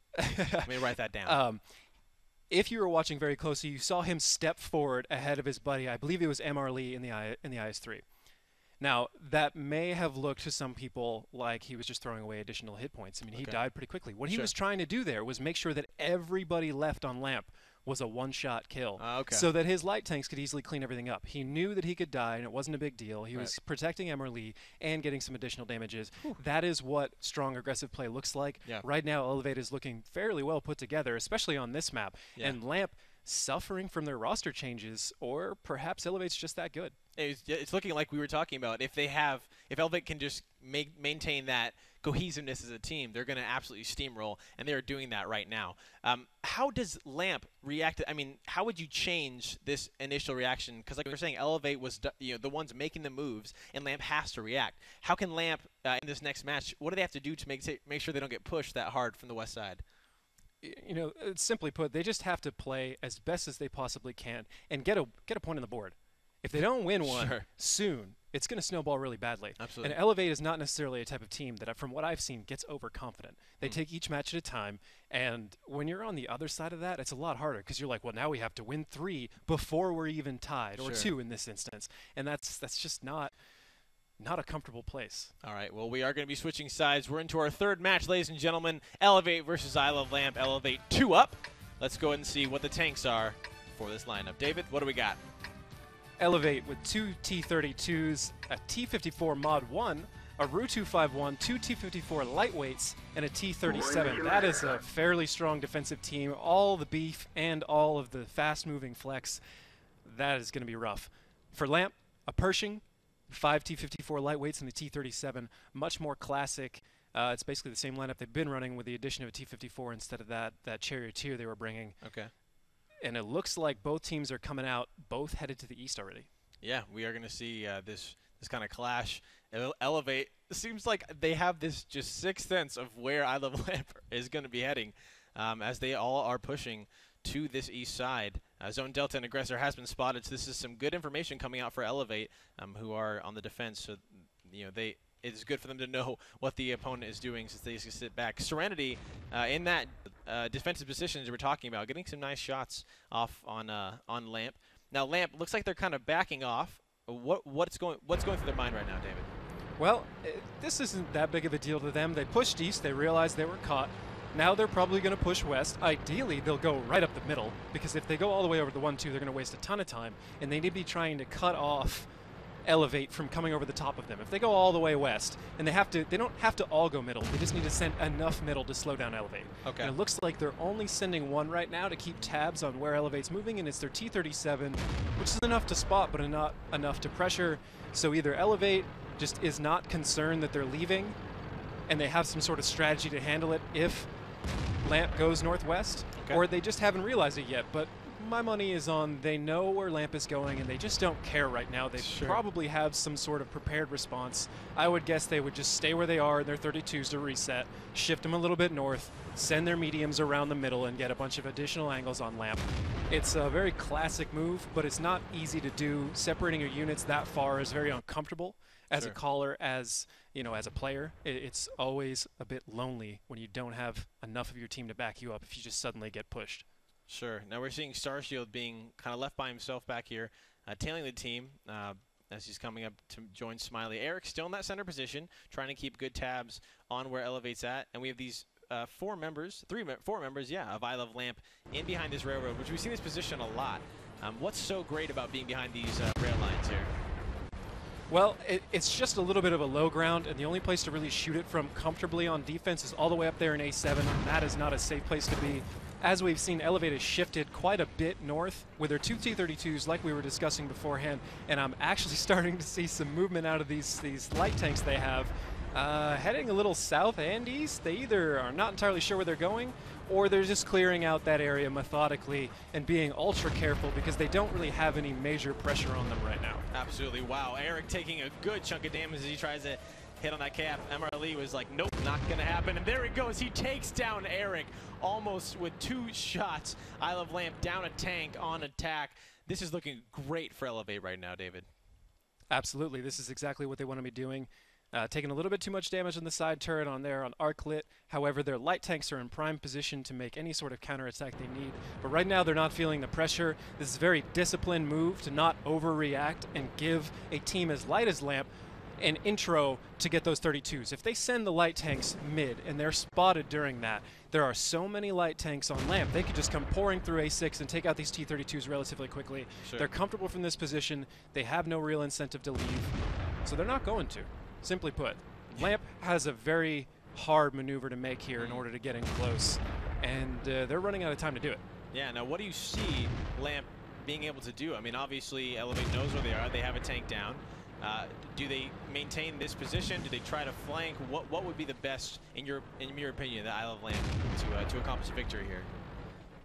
[SPEAKER 1] Let me write that down.
[SPEAKER 2] If you were watching very closely, you saw him step forward ahead of his buddy. I believe it was MR Lee in the IS-3. Now, that may have looked to some people like he was just throwing away additional hit points. I mean, he died pretty quickly. What he was trying to do there was make sure that everybody left on Lamp was a 1-shot kill so that his light tanks could easily clean everything up. He knew that he could die, and it wasn't a big deal. He was protecting Emmer Lee and getting some additional damages. That is what strong aggressive play looks like. Right now, eLevate is looking fairly well put together, especially on this map. And Lamp suffering from their roster changes, or perhaps eLevate's just that good.
[SPEAKER 1] It's looking like we were talking about. If eLevate can just maintain that cohesiveness as a team, they're going to absolutely steamroll, and they're doing that right now. How does Lamp react? I mean, how would you change this initial reaction? Because like we were saying, eLevate was the ones making the moves, and Lamp has to react. How can Lamp in this next match? What do they have to do to make sure they don't get pushed that hard from the west side?
[SPEAKER 2] You know, simply put, they just have to play as best as they possibly can and get a point on the board. If they don't win one soon, it's going to snowball really badly.
[SPEAKER 1] Absolutely.
[SPEAKER 2] And eLevate is not necessarily a type of team that, from what I've seen, gets overconfident. They take each match at a time, and when you're on the other side of that, it's a lot harder because you're like, well, now we have to win 3 before we're even tied, or 2 in this instance, and that's just not a comfortable place.
[SPEAKER 1] All right, well, we are going to be switching sides. We're into our third match, ladies and gentlemen. eLevate versus I Love Lamp. eLevate 2 up. Let's go ahead and see what the tanks are for this lineup. David, what do we got?
[SPEAKER 2] eLevate with 2 T-32s, a T-54 Mod 1, a Ru-251, 2 T-54 lightweights, and a T-37. That is a fairly strong defensive team. All the beef and all of the fast-moving flex. That is going to be rough. For Lamp, a Pershing, 5 T-54 lightweights, and the T-37. Much more classic. It's basically the same lineup they've been running with the addition of a T-54 instead of that charioteer they were bringing.
[SPEAKER 1] Okay.
[SPEAKER 2] And it looks like both teams are coming out, both headed to the east already.
[SPEAKER 1] Yeah, we are going to see this this kind of clash. Elevate, it seems like they have this just sixth sense of where eLevate is going to be heading, as they all are pushing to this east side. Zone Delta and Aggressor has been spotted, so this is some good information coming out for eLevate, who are on the defense. So, you know, it's good for them to know what the opponent is doing since they just sit back. Serenity in that defensive position as we're talking about, getting some nice shots off on Lamp. Now Lamp looks like they're kind of backing off. What's going through their mind right now, David?
[SPEAKER 2] Well, this isn't that big of a deal to them. They pushed east. They realized they were caught. Now they're probably going to push west. Ideally, they'll go right up the middle, because if they go all the way over the 1-2, they're going to waste a ton of time, and they need to be trying to cut off eLevate from coming over the top of them. If they go all the way west, and they don't have to all go middle. They just need to send enough middle to slow down eLevate.
[SPEAKER 1] Okay.
[SPEAKER 2] And it looks like they're only sending one right now to keep tabs on where eLevate's moving, and it's their T-37, which is enough to spot, but not enough to pressure. So either eLevate just is not concerned that they're leaving, and they have some sort of strategy to handle it if Lamp goes northwest, or they just haven't realized it yet. But my money is on they know where Lamp is going, and they just don't care right now. They probably have some sort of prepared response. I would guess they would just stay where they are in their 32s to reset, shift them a little bit north, send their mediums around the middle, and get a bunch of additional angles on Lamp. It's a very classic move, but it's not easy to do. Separating your units that far is very uncomfortable as a caller, as you know, as a player. It's always a bit lonely when you don't have enough of your team to back you up if you just suddenly get pushed.
[SPEAKER 1] Sure. Now we're seeing Starshield being kind of left by himself back here, tailing the team as he's coming up to join Smiley. Eric still in that center position, trying to keep good tabs on where eLevate's at, and we have these four members of eLevate in behind this railroad, which we've seen this position a lot. What's so great about being behind these rail lines here?
[SPEAKER 2] Well, it's just a little bit of a low ground, and the only place to really shoot it from comfortably on defense is all the way up there in A7, and that is not a safe place to be. As we've seen, eLevate has shifted quite a bit north with their two T-32s like we were discussing beforehand, and I'm actually starting to see some movement out of these light tanks they have. Heading a little south and east. They either are not entirely sure where they're going, or they're just clearing out that area methodically and being ultra careful because they don't really have any major pressure on them right now.
[SPEAKER 1] Absolutely. Wow. Eric taking a good chunk of damage as he tries to hit on that cap. MRLE was like, nope, not going to happen. And there he goes. He takes down Eric almost with 2 shots. eLevate down a tank on attack. This is looking great for eLevate right now, David.
[SPEAKER 2] Absolutely. This is exactly what they want to be doing. Taking a little bit too much damage on the side turret on there on Arclit. However, their light tanks are in prime position to make any sort of counterattack they need. But right now, they're not feeling the pressure. This is a very disciplined move to not overreact and give a team as light as Lamp an intro to get those 32s. If they send the light tanks mid and they're spotted during that, there are so many light tanks on Lamp, they could just come pouring through A6 and take out these T-32s relatively quickly. They're comfortable from this position. They have no real incentive to leave, so they're not going to. Simply put, Lamp has a very hard maneuver to make here in order to get in close, and they're running out of time to do it.
[SPEAKER 1] Yeah, now what do you see Lamp being able to do? I mean, obviously, eLevate knows where they are. They have a tank down. Do they maintain this position? Do they try to flank? What would be the best, in your opinion, that eLevate to accomplish a victory here?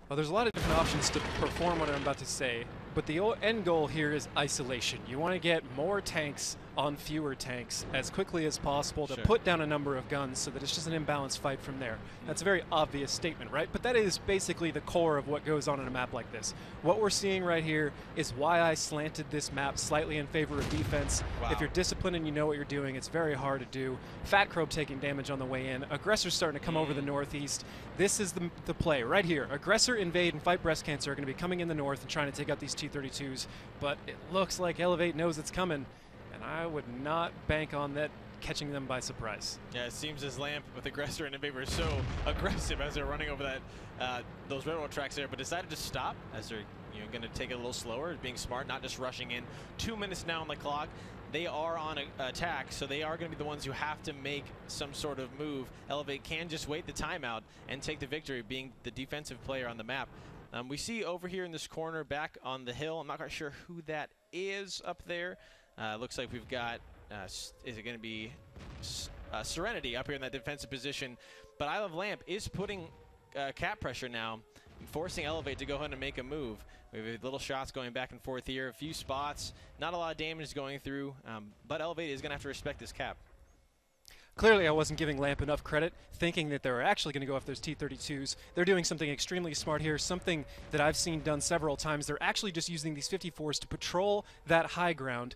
[SPEAKER 2] Well, there's a lot of different options to perform what I'm about to say, but the end goal here is isolation. You want to get more tanks on fewer tanks as quickly as possible to put down a number of guns so that it's just an imbalanced fight from there. That's a very obvious statement, right? But that is basically the core of what goes on in a map like this. What we're seeing right here is why I slanted this map slightly in favor of defense. Wow. If you're disciplined and you know what you're doing, it's very hard to do. Fat Crow taking damage on the way in. Aggressor's starting to come over the northeast. This is the play right here. Aggressor, Invade, and Fight Breast Cancer are going to be coming in the north and trying to take out these T-32s, but it looks like eLevate knows it's coming. And I would not bank on that catching them by surprise.
[SPEAKER 1] Yeah, it seems as Lamp with Aggressor and Invade were so aggressive as they're running over that those railroad tracks there, but decided to stop as they're going to take it a little slower, being smart, not just rushing in. 2 minutes now on the clock. They are on attack, so they are going to be the ones who have to make some sort of move. eLevate can just wait the timeout and take the victory, being the defensive player on the map. We see over here in this corner, back on the hill, I'm not quite sure who that is up there. Looks like we've got, is it going to be Serenity up here in that defensive position? But eLevate is putting cap pressure now forcing eLevate to go ahead and make a move. We have little shots going back and forth here, a few spots, not a lot of damage going through, but eLevate is going to have to respect this cap.
[SPEAKER 2] Clearly, I wasn't giving Lamp enough credit, thinking that they were actually going to go after those T-32s. They're doing something extremely smart here, something that I've seen done several times. They're actually just using these 54s to patrol that high ground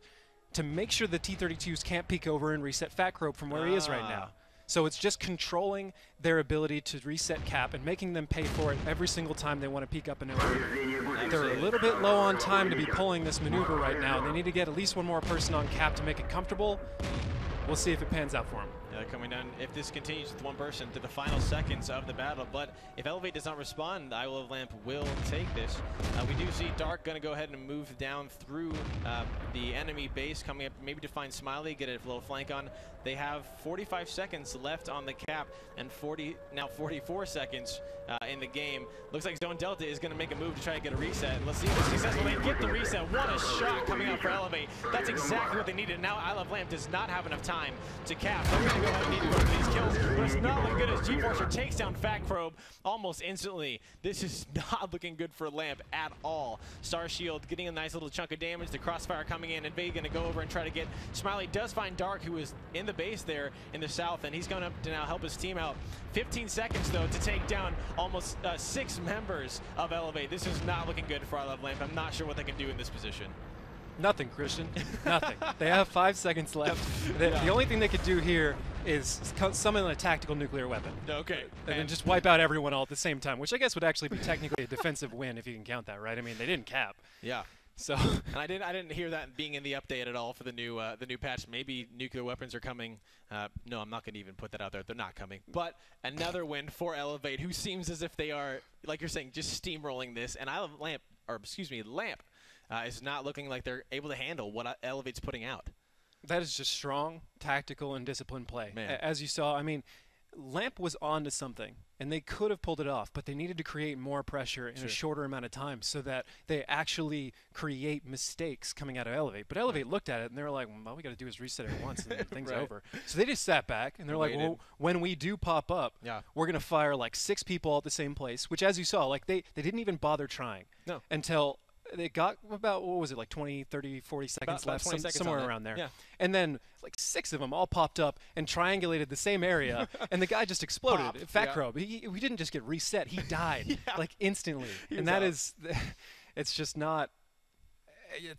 [SPEAKER 2] to make sure the T-32s can't peek over and reset Fat Crow from where he is right now. So it's just controlling their ability to reset cap and making them pay for it every single time they want to peek up and over. They're a little bit low on time to be pulling this maneuver right now. They need to get at least one more person on cap to make it comfortable. We'll see if it pans out for them.
[SPEAKER 1] Yeah, coming down, if this continues with one person to the final seconds of the battle, but if eLevate does not respond, Lamp will take this. We do see Dark going to go ahead and move down through the enemy base, coming up maybe to find Smiley, get a little flank on. They have 45 seconds left on the cap and 44 seconds in the game. Looks like Zone Delta is going to make a move to try to get a reset. Let's see if it's successful. They get the reset. What a shot coming out for eLevate. That's exactly what they needed. Now Lamp does not have enough time to cap. They're going to go ahead and need to go for these kills, but it's not looking good as G-Forcer takes down Fat Crow almost instantly. This is not looking good for Lamp at all. Star Shield getting a nice little chunk of damage. The crossfire coming in, and Vega going to go over and try to get Smiley. Does find Dark, who is in the base there in the south, and he's going up to now help his team out. 15 seconds though to take down almost 6 members of eLevate. This is not looking good for Lamp. I'm not sure what they can do in this position.
[SPEAKER 2] Nothing, Christian. Nothing. They have 5 seconds left. The only thing they could do here is summon a tactical nuclear weapon.
[SPEAKER 1] Okay.
[SPEAKER 2] And then just wipe out everyone all at the same time, which I guess would actually be technically a defensive win if you can count that, right? I mean, they didn't cap.
[SPEAKER 1] Yeah.
[SPEAKER 2] So.
[SPEAKER 1] And I didn't hear that being in the update at all for the new patch. Maybe nuclear weapons are coming. No, I'm not going to even put that out there. They're not coming. But another win for eLevate, who seems as if they are, like you're saying, just steamrolling this. And Lamp is not looking like they're able to handle what eLevate's putting out.
[SPEAKER 2] That is just strong, tactical, and disciplined play.
[SPEAKER 1] Man.
[SPEAKER 2] As you saw, I mean, Lamp was on to something, and they could have pulled it off, but they needed to create more pressure in a shorter amount of time so that they actually create mistakes coming out of eLevate. But eLevate looked at it, and they were like, well, all we got to do is reset it once, and then thing's over. So they just sat back, and they're like, well, when we do pop up, we're going to fire like 6 people at the same place, which, as you saw, like they didn't even bother trying until they got about, what was it, like 20, 30, 40 seconds left, somewhere around there.
[SPEAKER 1] Yeah.
[SPEAKER 2] And then like 6 of them all popped up and triangulated the same area, and the guy just exploded. Fat Crow, he didn't just get reset, he died like instantly. And that is, it's just not,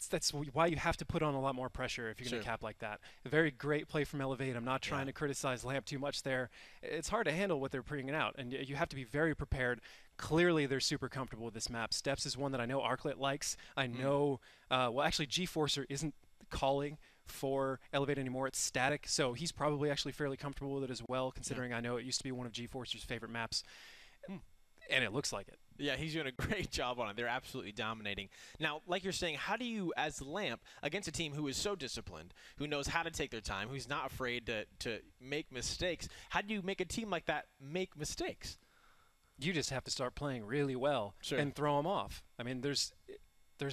[SPEAKER 2] that's why you have to put on a lot more pressure if you're going to cap like that. A very great play from eLevate. I'm not trying to criticize Lamp too much there. It's hard to handle what they're bringing out, and you have to be very prepared. Clearly, they're super comfortable with this map. Steps is one that I know Arclet likes. I know, well, actually, G-Forcer isn't calling for eLevate anymore. It's static, so he's probably actually fairly comfortable with it as well, considering I know it used to be one of G-Forcer's favorite maps. And it looks like it.
[SPEAKER 1] Yeah, he's doing a great job on it. They're absolutely dominating. Now, like you're saying, how do you, as Lamp, against a team who is so disciplined, who knows how to take their time, who's not afraid to make mistakes, how do you make a team like that make mistakes?
[SPEAKER 2] You just have to start playing really well and throw them off. I mean, there's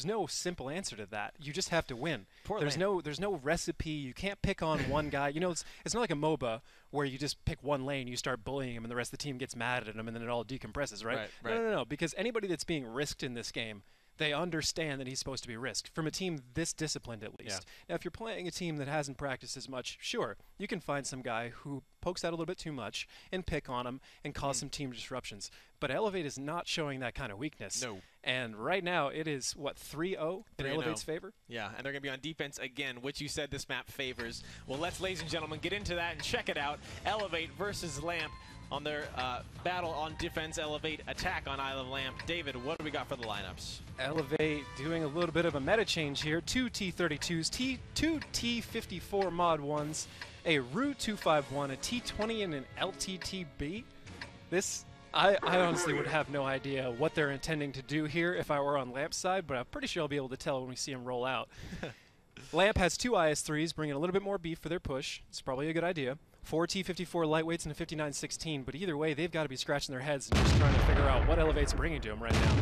[SPEAKER 2] no simple answer to that. You just have to win. There's no recipe. You can't pick on one guy. You know, it's not like a MOBA where you just pick one lane, you start bullying him, and the rest of the team gets mad at him, and then it all decompresses, right? No. Because anybody that's being risked in this game, they understand that he's supposed to be risked, from a team this disciplined at least. Now, if you're playing a team that hasn't practiced as much, sure, you can find some guy who pokes out a little bit too much and pick on him and cause some team disruptions. But eLevate is not showing that kind of weakness. No. And right now, it is, what, 3-0 in eLevate's favor?
[SPEAKER 1] Yeah, and they're going to be on defense again, which you said this map favors. Well, let's, ladies and gentlemen, get into that and check it out. eLevate versus Lamp on their battle on defense. eLevate attack on Lamp. David, what do we got for the lineups?
[SPEAKER 2] eLevate doing a little bit of a meta change here. 2 T-32s, 2 T-54 Mod 1s, a Rue 251, a T-20, and an LTTB. This, I honestly would have no idea what they're intending to do here if I were on Lamp's side, but I'm pretty sure I'll be able to tell when we see him roll out. Lamp has 2 IS-3s, bringing a little bit more beef for their push. It's probably a good idea. 4 T-54 lightweights and a 59-16, but either way, they've got to be scratching their heads and just trying to figure out what eLevate's bringing to them right now.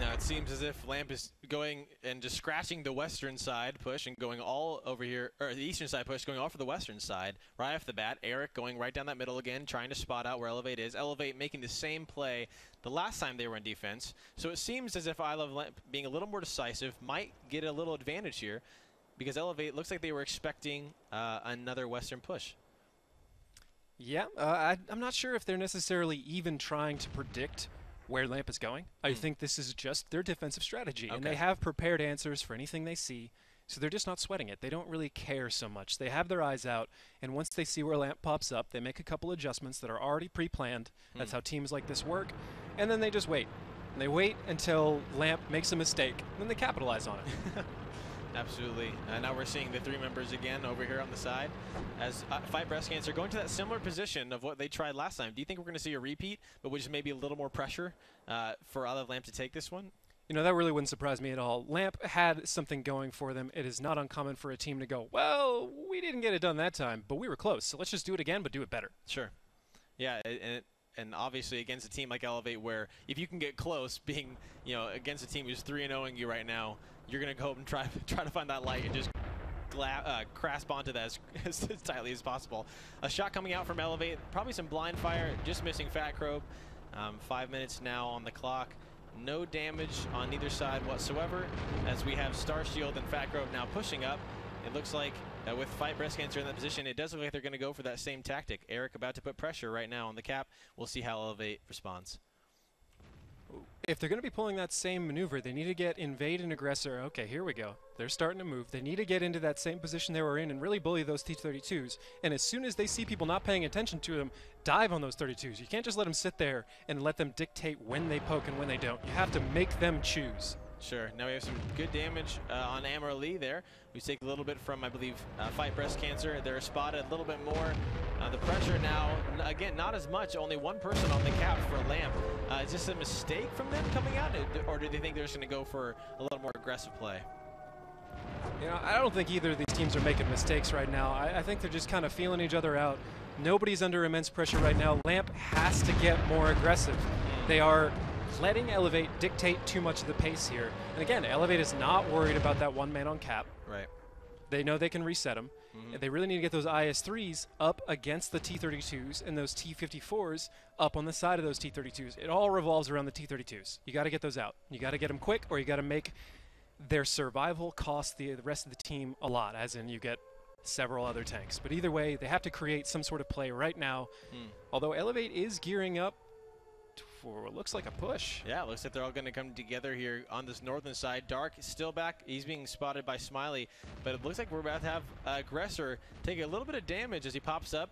[SPEAKER 1] Now it seems as if Lamp is going and just scratching the western side push and going all over here, or the eastern side push going all for the western side right off the bat. Eric going right down that middle again, trying to spot out where eLevate is. eLevate making the same play the last time they were in defense. So it seems as if Lamp being a little more decisive might get a little advantage here, because eLevate looks like they were expecting another western push.
[SPEAKER 2] Yeah, I'm not sure if they're necessarily even trying to predict where Lamp is going. I think this is just their defensive strategy, and they have prepared answers for anything they see, so they're just not sweating it. They don't really care so much. They have their eyes out, and once they see where Lamp pops up, they make a couple adjustments that are already pre-planned. That's how teams like this work, and then they just wait. And they wait until Lamp makes a mistake, and then they capitalize on it.
[SPEAKER 1] Absolutely. Now we're seeing the three members again over here on the side as Fight Breast Cancer going to that similar position of what they tried last time. Do you think we're going to see a repeat, but with just maybe a little more pressure for Lamp to take this one?
[SPEAKER 2] You know, that really wouldn't surprise me at all. Lamp had something going for them. It is not uncommon for a team to go, well, we didn't get it done that time, but we were close, so let's just do it again, but do it better.
[SPEAKER 1] Sure. Yeah, and obviously against a team like eLevate, where if you can get close, being against a team who's 3-0ing you right now, you're gonna go and try to find that light and just grasp onto that as tightly as possible. A shot coming out from eLevate, probably some blind fire, just missing Fat Crow. 5 minutes now on the clock. No damage on either side whatsoever, as we have Starshield and Fat Grove now pushing up. It looks like with Fight Breast Cancer in that position, it does look like they're going to go for that same tactic. Eric about to put pressure right now on the cap. We'll see how eLevate responds.
[SPEAKER 2] If they're going to be pulling that same maneuver, they need to get invade and aggressor. Okay, here we go. They're starting to move. They need to get into that same position they were in and really bully those T-32s. And as soon as they see people not paying attention to them, dive on those 32s. You can't just let them sit there and let them dictate when they poke and when they don't. You have to make them choose.
[SPEAKER 1] Sure. Now we have some good damage on Amber Lee there. We take a little bit from, I believe, Fight Breast Cancer. They're spotted a little bit more. The pressure now, again, not as much. Only one person on the cap for Lamp. Is this a mistake from them coming out, or do they think they're just going to go for a little more aggressive play?
[SPEAKER 2] You know, I don't think either of these teams are making mistakes right now. I think they're just kind of feeling each other out. Nobody's under immense pressure right now. Lamp has to get more aggressive. They are letting eLevate dictate too much of the pace here. And again, eLevate is not worried about that one man on cap.
[SPEAKER 1] Right.
[SPEAKER 2] They know they can reset them. They really need to get those IS-3s up against the T-32s and those T-54s up on the side of those T-32s. It all revolves around the T-32s. You got to get those out. You got to get them quick, or you got to make their survival cost the rest of the team a lot, as in you get several other tanks. But either way, they have to create some sort of play right now. Although eLevate is gearing up for what looks like a push.
[SPEAKER 1] Yeah, it looks like they're all going to come together here on this northern side. Dark is still back. He's being spotted by Smiley, but it looks like we're about to have Aggressor take a little bit of damage as he pops up.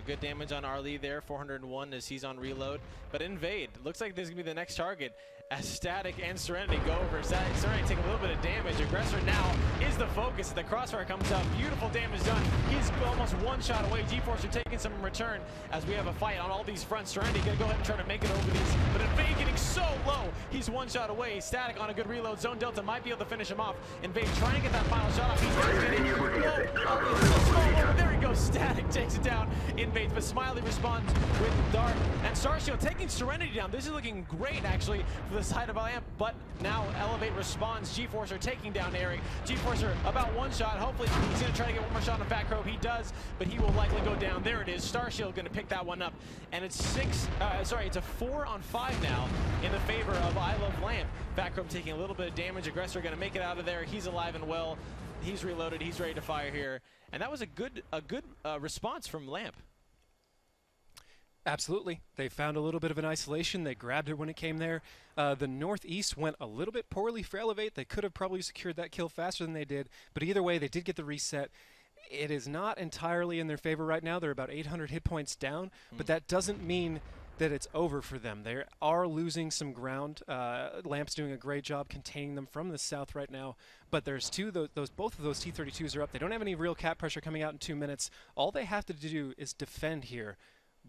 [SPEAKER 1] Good damage on Arlie there, 401 as he's on reload. But Invade, looks like this is going to be the next target as Static and Serenity go over. Serenity take a little bit of damage. Aggressor now is the focus. The crossfire comes up. Beautiful damage done. He's almost one shot away. G-Force are taking some in return as we have a fight on all these fronts. Serenity going to go ahead and try to make it over these, but Invade getting so low. He's one shot away. Static on a good reload. Zone Delta might be able to finish him off. Invade trying to get that final shot off. He's going to get it. Oh, there he goes. Static takes it down. Invades, but Smiley responds with Dark. And Starshield taking Serenity down. This is looking great, actually, for the side of Lamp, but now eLevate responds. G-Force are taking down Eric. G-Force are about one shot. Hopefully, he's going to try to get one more shot on Fat Crow. He does, but he will likely go down. There it is. Starshield going to pick that one up. And it's it's a 4-on-5 now in the favor of I Love Lamp. Fat Crow taking a little bit of damage. Aggressor going to make it out of there. He's alive and well. He's reloaded. He's ready to fire here. And that was a good response from Lamp.
[SPEAKER 2] Absolutely. They found a little bit of an isolation. They grabbed it when it came there. The Northeast went a little bit poorly for eLevate. They could have probably secured that kill faster than they did. But either way, they did get the reset. It is not entirely in their favor right now. They're about 800 hit points down. But that doesn't mean that it's over for them. They are losing some ground. Lamp's doing a great job containing them from the south right now. But there's both of those T-32s are up. They don't have any real cap pressure coming out in 2 minutes. All they have to do is defend here.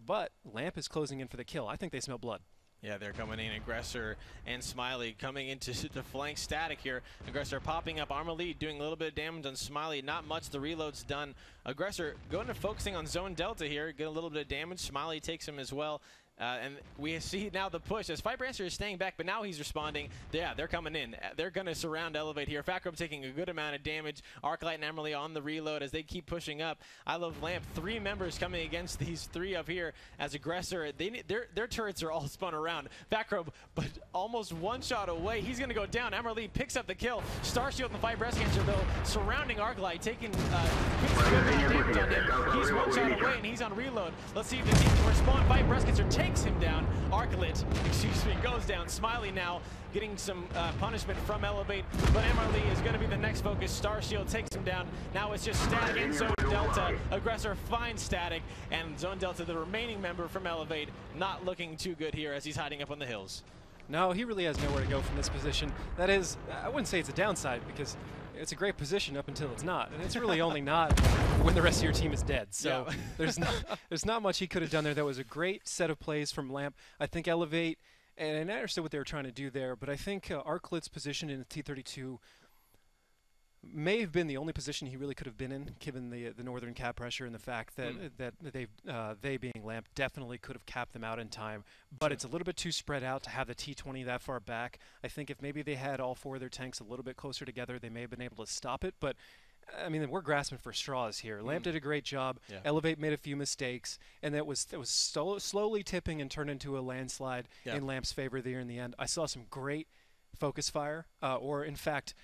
[SPEAKER 2] But Lamp is closing in for the kill. I think they smell blood.
[SPEAKER 1] Yeah, they're coming in. Aggressor and Smiley coming into the flank. Static here. Aggressor popping up. Armor Lead doing a little bit of damage on Smiley. Not much. The reload's done. Aggressor going to focusing on Zone Delta here. Get a little bit of damage. Smiley takes him as well. And we see now the push as Fightbrancer is staying back, but now he's responding. Yeah, they're coming in. They're going to surround eLevate here. Fatcrobe taking a good amount of damage. Arclight and Emerly on the reload as they keep pushing up. I Love Lamp, 3 members coming against these 3 up here as Aggressor. Their turrets are all spun around. Fatcrobe, but almost 1 shot away. He's going to go down. Emerly picks up the kill. Starshield and the Fight Breast Cancer, though, surrounding Arclight, taking good damage on him. He's 1 shot away, and he's on reload. Let's see if the team can respond. Fight Breast Cancer takes him down. Arclit, goes down. Smiley now getting some punishment from eLevate, but Emerly is going to be the next focus. Starshield takes him down. Now it's just Static and Zone Delta. Aggressor finds Static, and Zone Delta, the remaining member from eLevate, not looking too good here as he's hiding up on the hills.
[SPEAKER 2] No, he really has nowhere to go from this position. That is, I wouldn't say it's a downside, because it's a great position up until it's not, and it's really only not when the rest of your team is dead. So yeah. there's not much he could have done there. That was a great set of plays from Lamp. I think eLevate, and I understood what they were trying to do there, but I think Arclit's position in the T-32 may have been the only position he really could have been in, given the northern cap pressure and the fact that they being Lamp definitely could have capped them out in time. But it's a little bit too spread out to have the T-20 that far back. I think if maybe they had all 4 of their tanks a little bit closer together, they may have been able to stop it. But I mean, we're grasping for straws here. Lamp did a great job. Yeah. eLevate made a few mistakes, and that was slowly tipping and turned into a landslide in Lamp's favor there in the end. I saw some great focus fire, or in fact,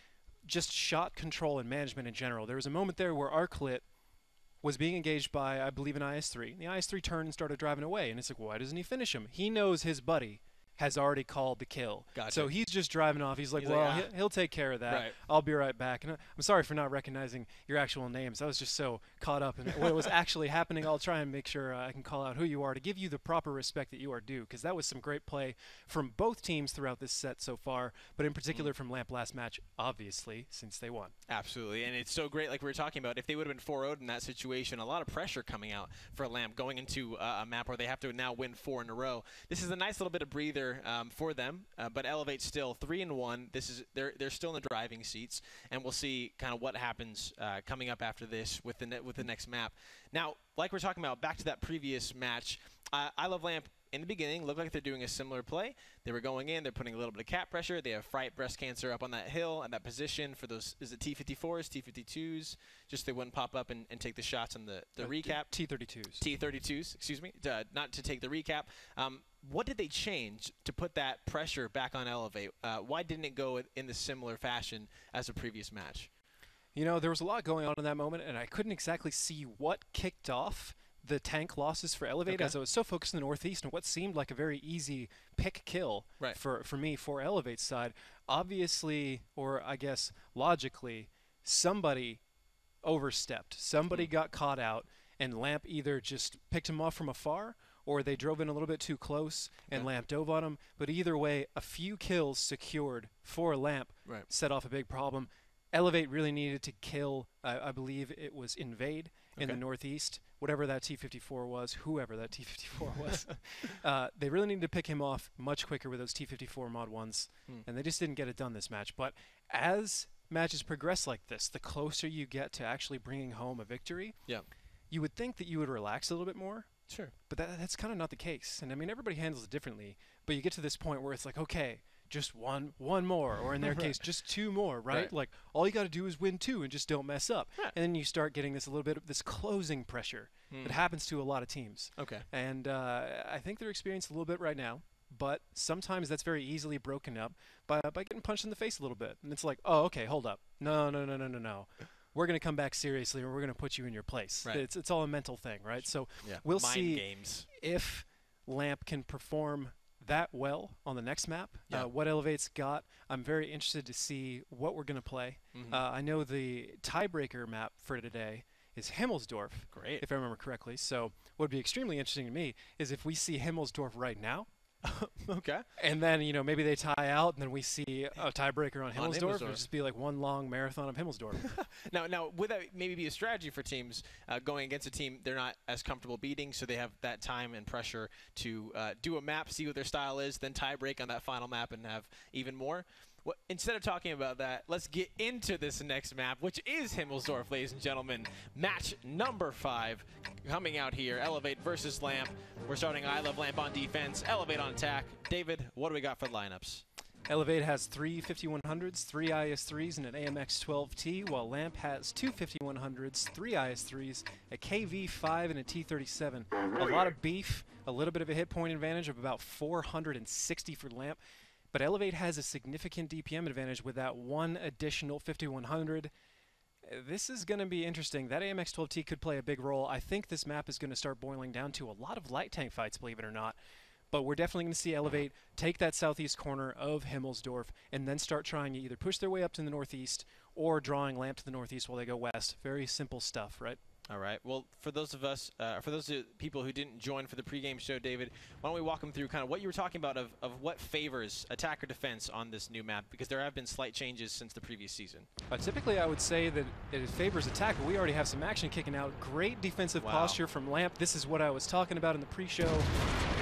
[SPEAKER 2] just shot control and management in general. There was a moment there where Arclit was being engaged by, I believe, an IS-3. The IS-3 turned and started driving away, and it's like, why doesn't he finish him? He knows his buddy has already called the kill.
[SPEAKER 1] Gotcha.
[SPEAKER 2] So he's just driving off. He's like, well, he'll take care of that. Right. I'll be right back. And I'm sorry for not recognizing your actual names. I was just so caught up in what was actually happening. I'll try and make sure I can call out who you are to give you the proper respect that you are due, because that was some great play from both teams throughout this set so far, but in particular from Lamp last match, obviously, since they won.
[SPEAKER 1] Absolutely, and it's so great, like we were talking about, if they would have been 4-0'd in that situation, a lot of pressure coming out for Lamp going into a map where they have to now win 4 in a row. This is a nice little bit of breather for them. But eLevate still 3-1. They're still in the driving seats, and we'll see kind of what happens coming up after this with the next map. Now, like we're talking about, back to that previous match, I Love Lamp in the beginning looked like they're doing a similar play. They were going in, they're putting a little bit of cap pressure. They have Fright Breast Cancer up on that hill and that position for those, is it T-54s, T-52s? Just they wouldn't pop up and take the shots on the recap.
[SPEAKER 2] T-32s.
[SPEAKER 1] T-32s, excuse me, not to take the recap. What did they change to put that pressure back on eLevate? Why didn't it go in the similar fashion as a previous match?
[SPEAKER 2] You know, there was a lot going on in that moment, and I couldn't exactly see what kicked off the tank losses for eLevate, as I was so focused in the Northeast and what seemed like a very easy pick kill for me for eLevate's side. Obviously, or I guess logically, somebody overstepped. Somebody got caught out, and Lamp either just picked him off from afar, or they drove in a little bit too close and Lamp dove on him. But either way, a few kills secured for Lamp set off a big problem. eLevate really needed to kill, I believe it was Invade in the Northeast, whatever that T-54 was, whoever that T-54 was. They really needed to pick him off much quicker with those T-54 Mod 1s, and they just didn't get it done this match. But as matches progress like this, the closer you get to actually bringing home a victory, you would think that you would relax a little bit more.
[SPEAKER 1] Sure.
[SPEAKER 2] But that's kind of not the case. And I mean, everybody handles it differently, but you get to this point where it's like, okay, just one more, or in their case, just 2 more, right? Like, all you got to do is win 2 and just don't mess up. And then you start getting this a little bit of this closing pressure that happens to a lot of teams. And I think they're experiencing a little bit right now, but sometimes that's very easily broken up by getting punched in the face a little bit. And it's like, oh, okay, hold up. No. We're going to come back seriously, and we're going to put you in your place. It's all a mental thing, right? So we'll see if Lamp can perform that well on the next map. What eLevate's got, I'm very interested to see what we're going to play. I know the tiebreaker map for today is Himmelsdorf, if I remember correctly. So what would be extremely interesting to me is if we see Himmelsdorf right now. And then, you know, maybe they tie out, and then we see a tiebreaker on Himmelsdorf. It would just be like one long marathon of Himmelsdorf.
[SPEAKER 1] Now, would that maybe be a strategy for teams going against a team they're not as comfortable beating, so they have that time and pressure to do a map, see what their style is, then tie break on that final map and have even more? Well, instead of talking about that, let's get into this next map, which is Himmelsdorf, ladies and gentlemen. Match number 5 coming out here. eLevate versus Lamp. We're starting eLevate on defense, eLevate on attack. David, what do we got for lineups?
[SPEAKER 2] eLevate has 3 5100s, 3 IS3s, and an AMX-12T, while Lamp has 2 5100s, 3 IS3s, a KV-5, and a T-37. A lot of beef, a little bit of a hit point advantage of about 460 for Lamp, but eLevate has a significant DPM advantage with that one additional 5100. This is going to be interesting. That AMX-12T could play a big role. I think this map is going to start boiling down to a lot of light tank fights, believe it or not. But we're definitely going to see eLevate take that southeast corner of Himmelsdorf and then start trying to either push their way up to the northeast or drawing Lamp to the northeast while they go west. Very simple stuff, right?
[SPEAKER 1] All right. Well, for those of us, people who didn't join for the pregame show, David, why don't we walk them through kind of what you were talking about of what favors attack or defense on this new map, because there have been slight changes since the previous season.
[SPEAKER 2] Typically, I would say that it favors attack, but we already have some action kicking out. Great defensive posture from Lamp. This is what I was talking about in the pre-show.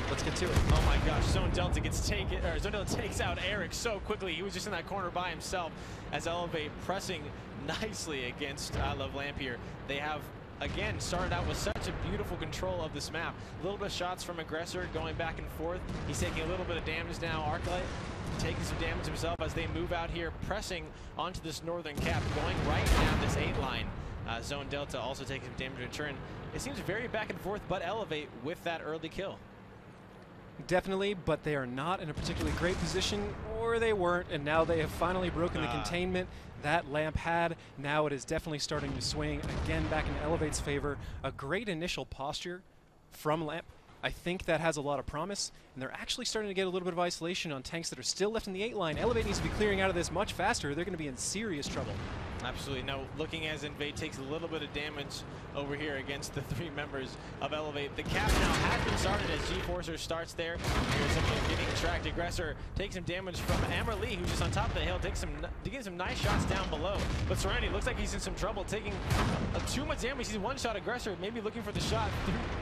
[SPEAKER 2] Let's get to it.
[SPEAKER 1] Oh my gosh, Zone Delta Zone Delta takes out Eric so quickly. He was just in that corner by himself as eLevate pressing nicely against Lamp here. They have, again, started out with such a beautiful control of this map. A little bit of shots from Aggressor going back and forth. He's taking a little bit of damage now. Arclight taking some damage himself as they move out here, pressing onto this northern cap, going right down this 8 line. Zone Delta also taking some damage in return. It seems very back and forth, but eLevate with that early kill.
[SPEAKER 2] Definitely, but they are not in a particularly great position, or they weren't, and now they have finally broken the containment that Lamp had. Now it is definitely starting to swing again back in eLevate's favor. A great initial posture from Lamp. I think that has a lot of promise, and they're actually starting to get a little bit of isolation on tanks that are still left in the 8 line. eLevate needs to be clearing out of this much faster. They're going to be in serious trouble.
[SPEAKER 1] Absolutely. Now, looking as Invade takes a little bit of damage over here against the 3 members of eLevate. The cap now has been started as G-Forcer starts there. Here's something getting tracked. Aggressor takes some damage from Amerlee, who's just on top of the hill, getting some nice shots down below. But Serenity looks like he's in some trouble, taking too much damage. He's one-shot Aggressor, maybe looking for the shot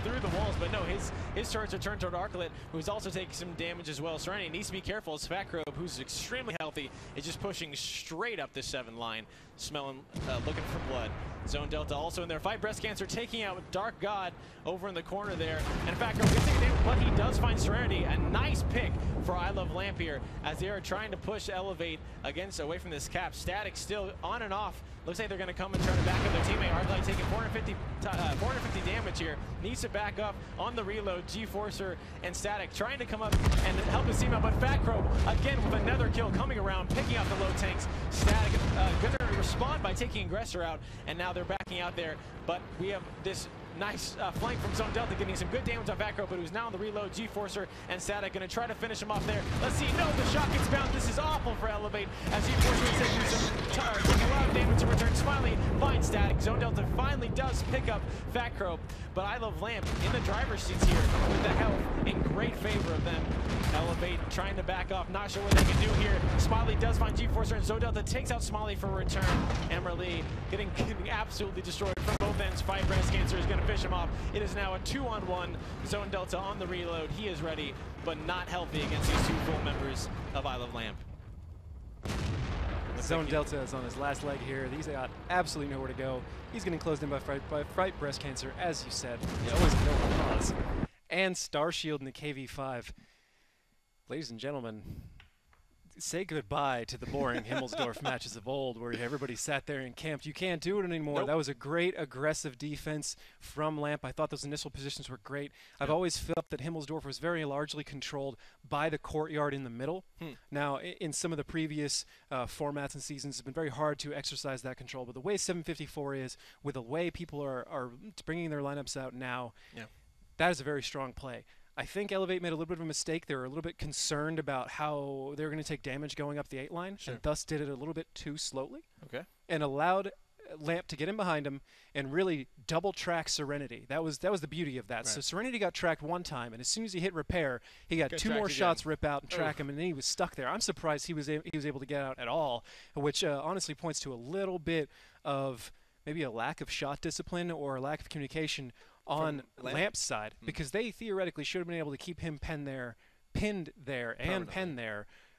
[SPEAKER 1] through the walls, but no, his turrets are turned toward Arclight, who's also taking some damage as well. Serenity needs to be careful as Fatcrow, who's extremely healthy, is just pushing straight up this 7 line, looking for blood. Zone Delta also in there. Fight Breast Cancer taking out Dark God over in the corner there. And Fatcrow gets taken down, but he does find Serenity. A nice pick for Lamp here as they are trying to push eLevate away from this cap. Static still on and off. Looks like they're going to come and try to back up their teammate. Arclight taking 450 damage here. Needs to back up on the reload. G-Forcer and Static trying to come up and help his team out, but Fatcrow again with another kill coming around, picking out the low tanks. Static going to respond by taking Aggressor out, and now they're backing out there. But we have this nice flank from Zone Delta, getting some good damage on Fatcrow, but who's now on the reload. G-Forcer and Static going to try to finish him off there. Let's see. No, the shot gets bounced. This is awful for eLevate as G-Forcer is taking a lot of damage in return. Smiley finds Static. Zone Delta finally does pick up Fatcrow, but Lamp in the driver's seats here with the health in great favor of them. eLevate trying to back off, not sure what they can do here. Smiley does find G-Forcer, and Zone Delta takes out Smiley for a return. Amerlee getting absolutely destroyed from both ends. Fight Breast Cancer is going to fish him off. It is now a 2-on-1. Zone Delta on the reload. He is ready, but not healthy against these 2 full members of Lamp.
[SPEAKER 2] Zone Delta is on his last leg here. He's got absolutely nowhere to go. He's getting closed in by Fright Breast Cancer, as you said. There's always no cause. And Star Shield in the KV-5. Ladies and gentlemen, say goodbye to the boring Himmelsdorf matches of old where everybody sat there and camped. You can't do it anymore. Nope. That was a great aggressive defense from Lamp. I thought those initial positions were great. I've always felt that Himmelsdorf was very largely controlled by the courtyard in the middle. Now, in some of the previous formats and seasons, it's been very hard to exercise that control. But the way 754 is, with the way people are bringing their lineups out now, that is a very strong play. I think eLevate made a little bit of a mistake. They were a little bit concerned about how they were going to take damage going up the 8 line, and thus did it a little bit too slowly. Okay. And allowed Lamp to get in behind him and really double track Serenity. That was the beauty of that. Right. So Serenity got tracked 1 time, and as soon as he hit repair, he got 2 more shots rip out and track him, and then he was stuck there. I'm surprised he was able to get out at all, which honestly points to a little bit of maybe a lack of shot discipline or a lack of communication on Lamp's side, because they theoretically should have been able to keep him pinned there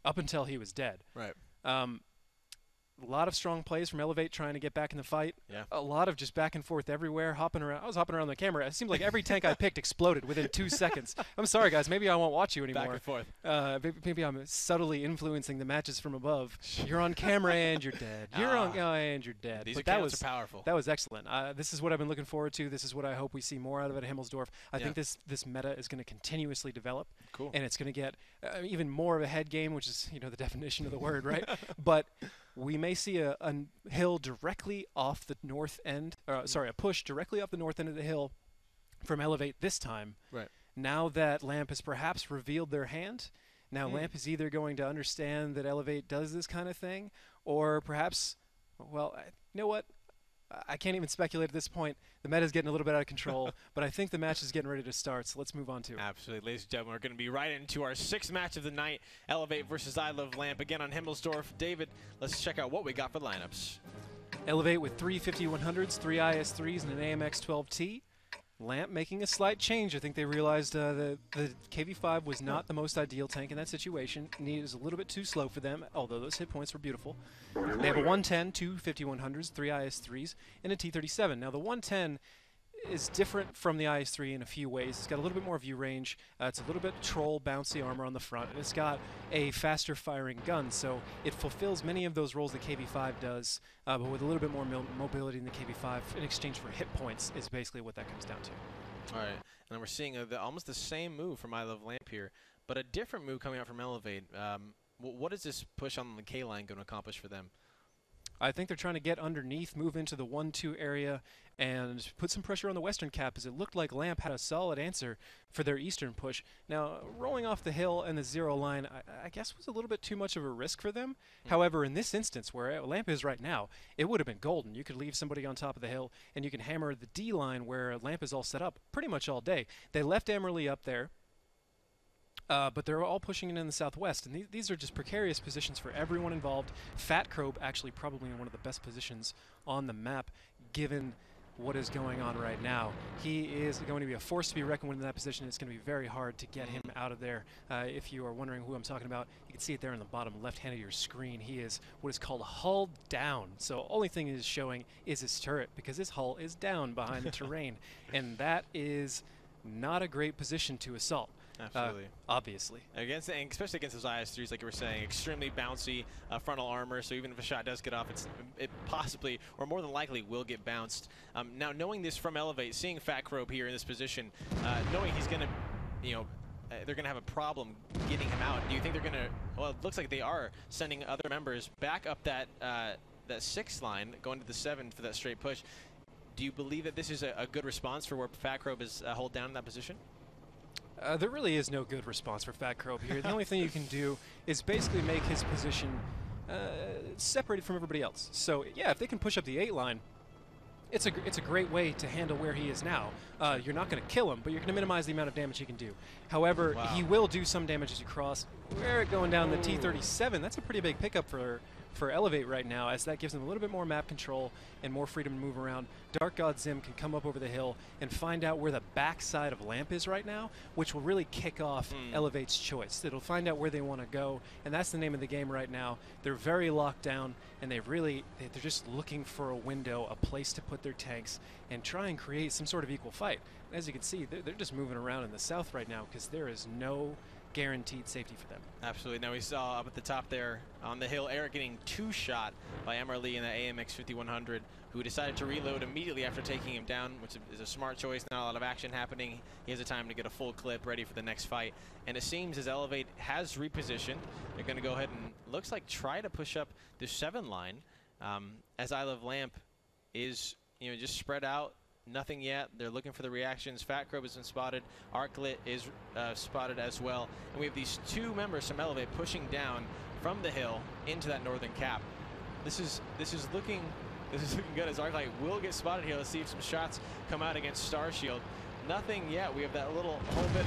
[SPEAKER 2] up until he was dead.
[SPEAKER 1] Right.
[SPEAKER 2] A lot of strong plays from eLevate trying to get back in the fight.
[SPEAKER 1] Yeah.
[SPEAKER 2] A lot of just back and forth everywhere, hopping around. I was hopping around the camera. It seemed like every tank I picked exploded within 2 seconds. I'm sorry, guys. Maybe I won't watch you anymore.
[SPEAKER 1] Back and forth.
[SPEAKER 2] Maybe I'm subtly influencing the matches from above. You're on camera and you're dead. You're on and you're dead.
[SPEAKER 1] These
[SPEAKER 2] but
[SPEAKER 1] accounts are powerful.
[SPEAKER 2] That was excellent. This is what I've been looking forward to. This is what I hope we see more out of at Himmelsdorf. I think this meta is going to continuously develop.
[SPEAKER 1] Cool.
[SPEAKER 2] And it's going to get even more of a head game, which is the definition of the word, right? But we may see a hill directly off the north end, a push directly off the north end of the hill from eLevate this time.
[SPEAKER 1] Right.
[SPEAKER 2] Now that Lamp has perhaps revealed their hand, now Lamp is either going to understand that eLevate does this kind of thing, or perhaps, well, you know what? I can't even speculate at this point. The meta is getting a little bit out of control, but I think the match is getting ready to start, so let's move on to it.
[SPEAKER 1] Absolutely. Ladies and gentlemen, we're going to be right into our 6th match of the night, eLevate versus eLevate, again on Himmelsdorf. David, let's check out what we got for lineups.
[SPEAKER 2] eLevate with 3 5100s, 3 IS3s, and an AMX 12T. Lamp making a slight change. I think they realized the KV5 was not the most ideal tank in that situation. Need is a little bit too slow for them, although those hit points were beautiful. They have a 110, 2 5100s, 3 IS3s, and a T37. Now the 110 is different from the IS3 in a few ways. It's got a little bit more view range. It's a little bit troll bouncy armor on the front, and it's got a faster firing gun, so it fulfills many of those roles that KV5 does, but with a little bit more mobility than the KV5 in exchange for hit points is basically what that comes down to.
[SPEAKER 1] All right, and we're seeing almost the same move from eLevate here, but a different move coming out from eLevate. What is this push on the K line going to accomplish for them?
[SPEAKER 2] I think they're trying to get underneath, move into the 1-2 area, and put some pressure on the western cap, as it looked like Lamp had a solid answer for their eastern push. Now, rolling off the hill and the 0 line, I guess was a little bit too much of a risk for them. However, in this instance, where Lamp is right now, it would have been golden. You could leave somebody on top of the hill, and you can hammer the D line where Lamp is all set up pretty much all day. They left Emerly up there. But they're all pushing in the southwest, and these are just precarious positions for everyone involved. Fat Crobe actually probably in one of the best positions on the map, given what is going on right now. He is going to be a force to be reckoned with in that position. It's going to be very hard to get him out of there. If you are wondering who I'm talking about, you can see it there in the bottom left hand of your screen. He is what is called hull down. So only thing it is showing is his turret, because his hull is down behind the terrain, and that is not a great position to assault.
[SPEAKER 1] Absolutely.
[SPEAKER 2] Obviously.
[SPEAKER 1] Against, and especially against those IS3s, like you were saying, extremely bouncy frontal armor, so even if a shot does get off, it possibly, or more than likely, will get bounced. Now, knowing this from eLevate, seeing Fat Crobe here in this position, knowing he's going to, they're going to have a problem getting him out, do you think they're going to, well, it looks like they are sending other members back up that 6 line, going to the 7 for that straight push. Do you believe that this is a good response for where Fat Crobe is hold down in that position?
[SPEAKER 2] There really is no good response for Fat Crobe here. The only thing you can do is basically make his position separated from everybody else. So, yeah, if they can push up the 8 line, it's a great way to handle where he is now. You're not going to kill him, but you're going to minimize the amount of damage he can do. However, he will do some damage as you cross. We're going down the T37. That's a pretty big pickup for eLevate right now, as that gives them a little bit more map control and more freedom to move around. Dark God Zim can come up over the hill and find out where the backside of Lamp is right now, which will really kick off eLevate's choice. It'll find out where they want to go, and that's the name of the game right now. They're very locked down, and they're just looking for a window, a place to put their tanks, and try and create some sort of equal fight. As you can see, they're just moving around in the south right now because there is no guaranteed safety for them.
[SPEAKER 1] Absolutely. Now we saw up at the top there on the hill, Eric getting 2-shot by Emerly in the AMX 5100, who decided to reload immediately after taking him down, which is a smart choice. Not a lot of action happening. He has the time to get a full clip ready for the next fight. And it seems as eLevate has repositioned, they're going to go ahead and looks like try to push up the 7 line, as eLevate is just spread out. Nothing yet. They're looking for the reactions. Fat Crobe has been spotted. Arclit is spotted as well. And we have these 2 members from eLevate pushing down from the hill into that northern cap. This is looking good, as Arclit will get spotted here. Let's see if some shots come out against Starshield. Nothing yet. We have that whole bit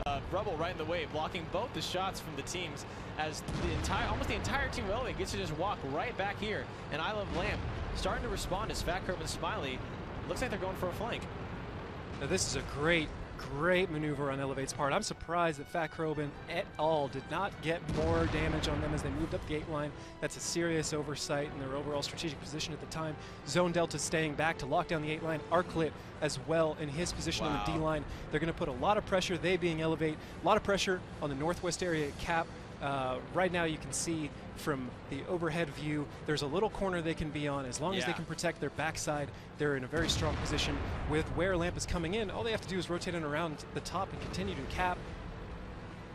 [SPEAKER 1] of rubble right in the way, blocking both the shots from the teams, as almost the entire team of eLevate gets to just walk right back here. And eLevate starting to respond as Fat Crobe and Smiley. Looks like they're going for a flank.
[SPEAKER 2] Now this is a great Great maneuver on eLevate's part. I'm surprised that Fat Krobin et al. Did not get more damage on them as they moved up the gate line. That's a serious oversight in their overall strategic position at the time. Zone Delta staying back to lock down the 8 line. Arclit as well in his position on the D line. They're going to put a lot of pressure, they being eLevate, a lot of pressure on the northwest area at Cap. Right now you can see from the overhead view, there's a little corner they can be on. As long as they can protect their backside, they're in a very strong position. With where Lamp is coming in, all they have to do is rotate it around the top and continue to cap.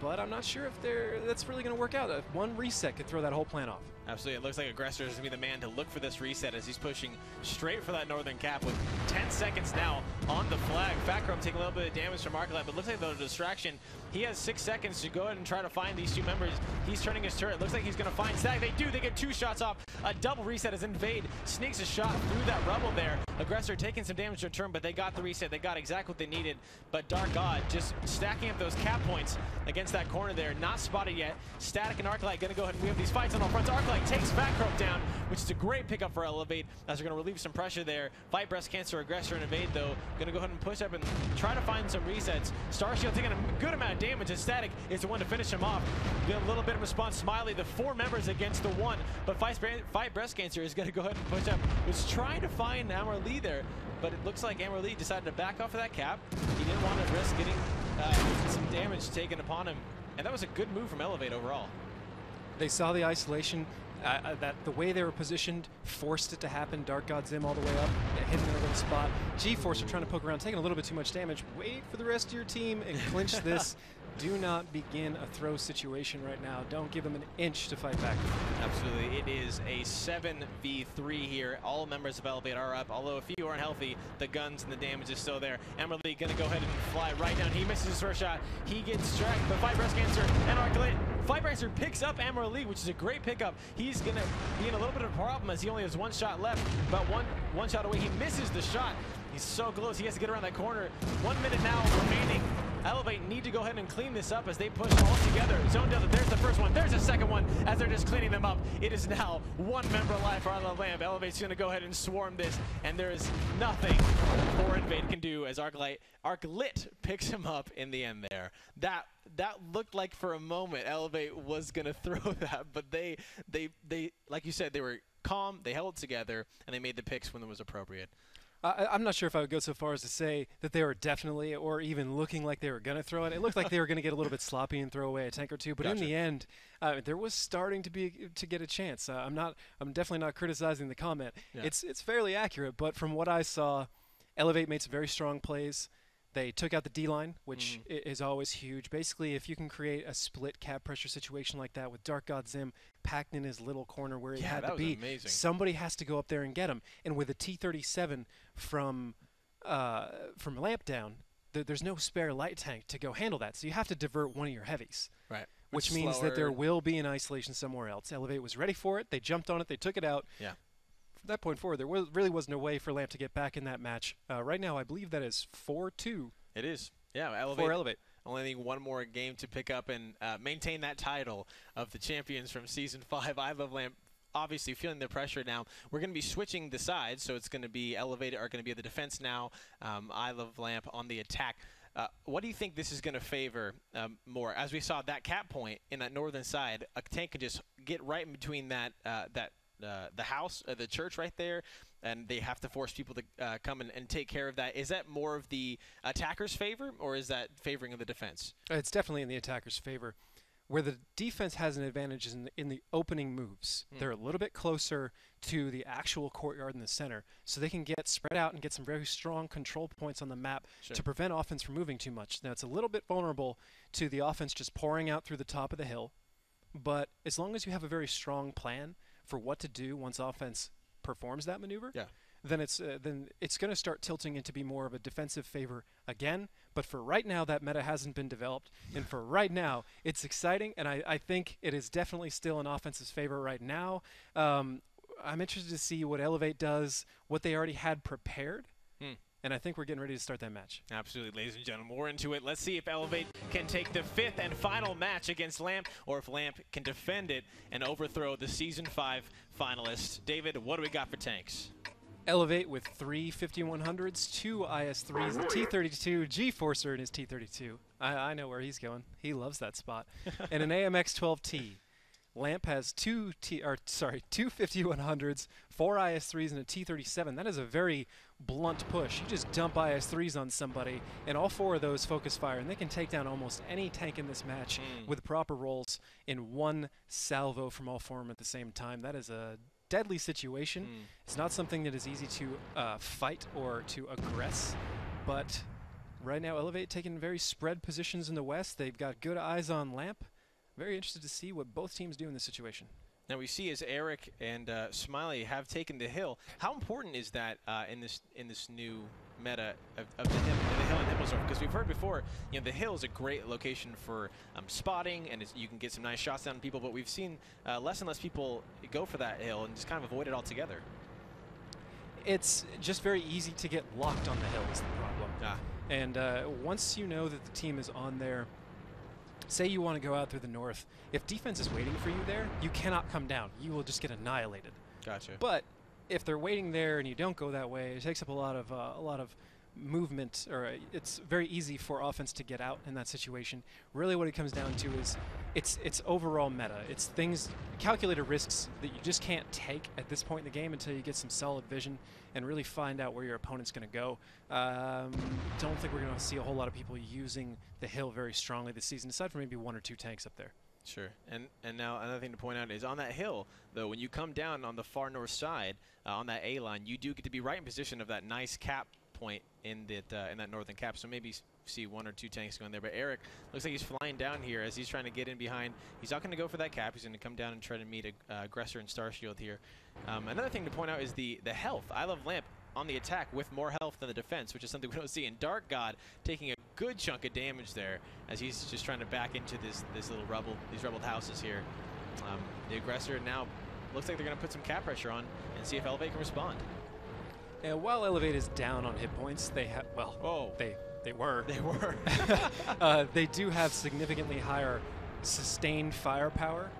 [SPEAKER 2] But I'm not sure if that's really going to work out. One reset could throw that whole plan off.
[SPEAKER 1] Absolutely. It looks like Aggressor is going to be the man to look for this reset as he's pushing straight for that northern cap with 10 seconds now on the flag. Fatchrome taking a little bit of damage from Arclight, but looks like the distraction. He has 6 seconds to go ahead and try to find these two members. He's turning his turret. Looks like he's going to find Static. They do. They get 2 shots off. A double reset as Invade sneaks a shot through that rubble there. Aggressor taking some damage to return, but they got the reset. They got exactly what they needed. But Dark God just stacking up those cap points against that corner there. Not spotted yet. Static and Arclight going to go ahead and we have these fights on all fronts. Arclight takes Fatchrome down, which is a great pickup for eLevate as they're going to relieve some pressure there. Fight Breast Cancer, Aggressor, and Invade though. Going to go ahead and push up and try to find some resets. Starshield taking a good amount of damage as Static is the one to finish him off. Get a little bit of response. Smiley, the 4 members against the 1, but Fight Breast Cancer is going to go ahead and push up. Was trying to find Amar Lee there, but it looks like Amar Lee decided to back off of that cap. He didn't want to risk getting some damage taken upon him, and that was a good move from eLevate overall.
[SPEAKER 2] They saw the isolation. That the way they were positioned forced it to happen. Dark God Zim all the way up, hitting their little spot. G-Force are trying to poke around, taking a little bit too much damage. Wait for the rest of your team and clinch this. Do not begin a throw situation right now. Don't give them an inch to fight back.
[SPEAKER 1] Absolutely. It is a 7v3 here. All members of eLevate are up, although a few aren't healthy. The guns and the damage is still there. Emerly going to go ahead and fly right down. He misses his first shot. He gets struck, but Fight Breast Cancer and Arclit. Fight Breaster picks up Amar Lee, which is a great pickup. He's going to be in a little bit of a problem as he only has 1 shot left, but one shot away. He misses the shot. He's so close. He has to get around that corner. 1 minute now remaining. eLevate need to go ahead and clean this up as they push all together. Zone Delta, there's the first one. There's the second one as they're just cleaning them up. It is now 1 member alive for the Lamp. eLevate's going to go ahead and swarm this, and there is nothing poor Invade can do as Arclit picks him up in the end there. That looked like for a moment eLevate was going to throw that, but they like you said, they were calm, they held it together, and they made the picks when it was appropriate.
[SPEAKER 2] I'm not sure if I would go so far as to say that they were definitely or even looking like they were going to throw it. It looked like they were going to get a little bit sloppy and throw away a tank or two, but in the end, there was starting to get a chance. I'm definitely not criticizing the comment. Yeah. It's fairly accurate, but from what I saw, eLevate made some very strong plays. They took out the D-line, which is always huge. Basically, if you can create a split cap pressure situation like that with Dark God Zim packed in his little corner where he had to be, somebody has to go up there and get him. And with a T-37 from Lamp down, there's no spare light tank to go handle that. So you have to divert one of your heavies.
[SPEAKER 1] Right.
[SPEAKER 2] Which means that there will be an isolation somewhere else. eLevate was ready for it. They jumped on it. They took it out.
[SPEAKER 1] Yeah.
[SPEAKER 2] From that point forward, there really was no way for Lamp to get back in that match. Right now, I believe that is 4-2.
[SPEAKER 1] It is. Yeah,
[SPEAKER 2] eLevate.
[SPEAKER 1] Only need 1 more game to pick up and maintain that title of the champions from Season 5. I Love Lamp obviously feeling the pressure now. We're going to be switching the sides, so it's going to be eLevate are going to be at the defense now. I Love Lamp on the attack. What do you think this is going to favor more? As we saw that cap point in that northern side, a tank can just get right in between that the house, the church right there, and they have to force people to come and take care of that. Is that more of the attacker's favor, or is that favoring of the defense?
[SPEAKER 2] It's definitely in the attacker's favor. Where the defense has an advantage is in the opening moves. They're a little bit closer to the actual courtyard in the center, so they can get spread out and get some very strong control points on the map to prevent offense from moving too much. Now, it's a little bit vulnerable to the offense just pouring out through the top of the hill, but as long as you have a very strong plan for what to do once offense performs that maneuver, then it's going to start tilting into be more of a defensive favor again. But for right now, that meta hasn't been developed, and for right now, it's exciting, and I think it is definitely still in offense's favor right now. I'm interested to see what eLevate does, what they already had prepared. And I think we're getting ready to start that match.
[SPEAKER 1] Absolutely, ladies and gentlemen. We're into it. Let's see if eLevate can take the 5th and final match against Lamp, or if Lamp can defend it and overthrow the Season 5 finalists. David, what do we got for tanks?
[SPEAKER 2] eLevate with 3 5100s, 2 IS3s, a T32, G-Forcer in his T32. I know where he's going. He loves that spot. And an AMX-12T. Lamp has two 5100s, 4 IS3s, and a T37. That is a very blunt push. You just dump IS3s on somebody, and all 4 of those focus fire, and they can take down almost any tank in this match with proper rolls in one salvo from all 4 of them at the same time. That is a deadly situation. It's not something that is easy to fight or to aggress, but right now eLevate taking very spread positions in the west. They've got good eyes on Lamp. Very interested to see what both teams do in this situation.
[SPEAKER 1] Now we see as Eric and Smiley have taken the hill. How important is that in this new meta of the hill and Himmelsdorf? Because we've heard before, you know, the hill is a great location for spotting, and you can get some nice shots down on people. But we've seen less and less people go for that hill and just kind of avoid it altogether.
[SPEAKER 2] It's just very easy to get locked on the hill is the problem. And once you know that the team is on there, say you want to go out through the north, if defense is waiting for you there, you cannot come down. You will just get annihilated.
[SPEAKER 1] Gotcha.
[SPEAKER 2] But if they're waiting there and you don't go that way, it takes up a lot of movement, or it's very easy for offense to get out in that situation. Really what it comes down to is it's overall meta. It's things, calculated risks that you just can't take at this point in the game until you get some solid vision and really find out where your opponent's going to go. Don't think we're going to see a whole lot of people using the hill very strongly this season, aside from maybe 1 or 2 tanks up there.
[SPEAKER 1] Sure. And now another thing to point out is on that hill, though, when you come down on the far north side, on that A line, you do get to be right in position of that nice cap point in that northern cap. So maybe see 1 or 2 tanks going there. But Eric looks like he's flying down here as he's trying to get in behind. He's not going to go for that cap. He's going to come down and try to meet Aggressor and Starshield here. Another thing to point out is the health. I love Lamp on the attack with more health than the defense, which is something we don't see. And Dark God taking a good chunk of damage there as he's just trying to back into these rubbled houses here. The Aggressor now looks like they're going to put some cap pressure on and see if eLevate can respond.
[SPEAKER 2] And while eLevate is down on hit points, they have, well, they were.
[SPEAKER 1] They were.
[SPEAKER 2] They do have significantly higher sustained firepower.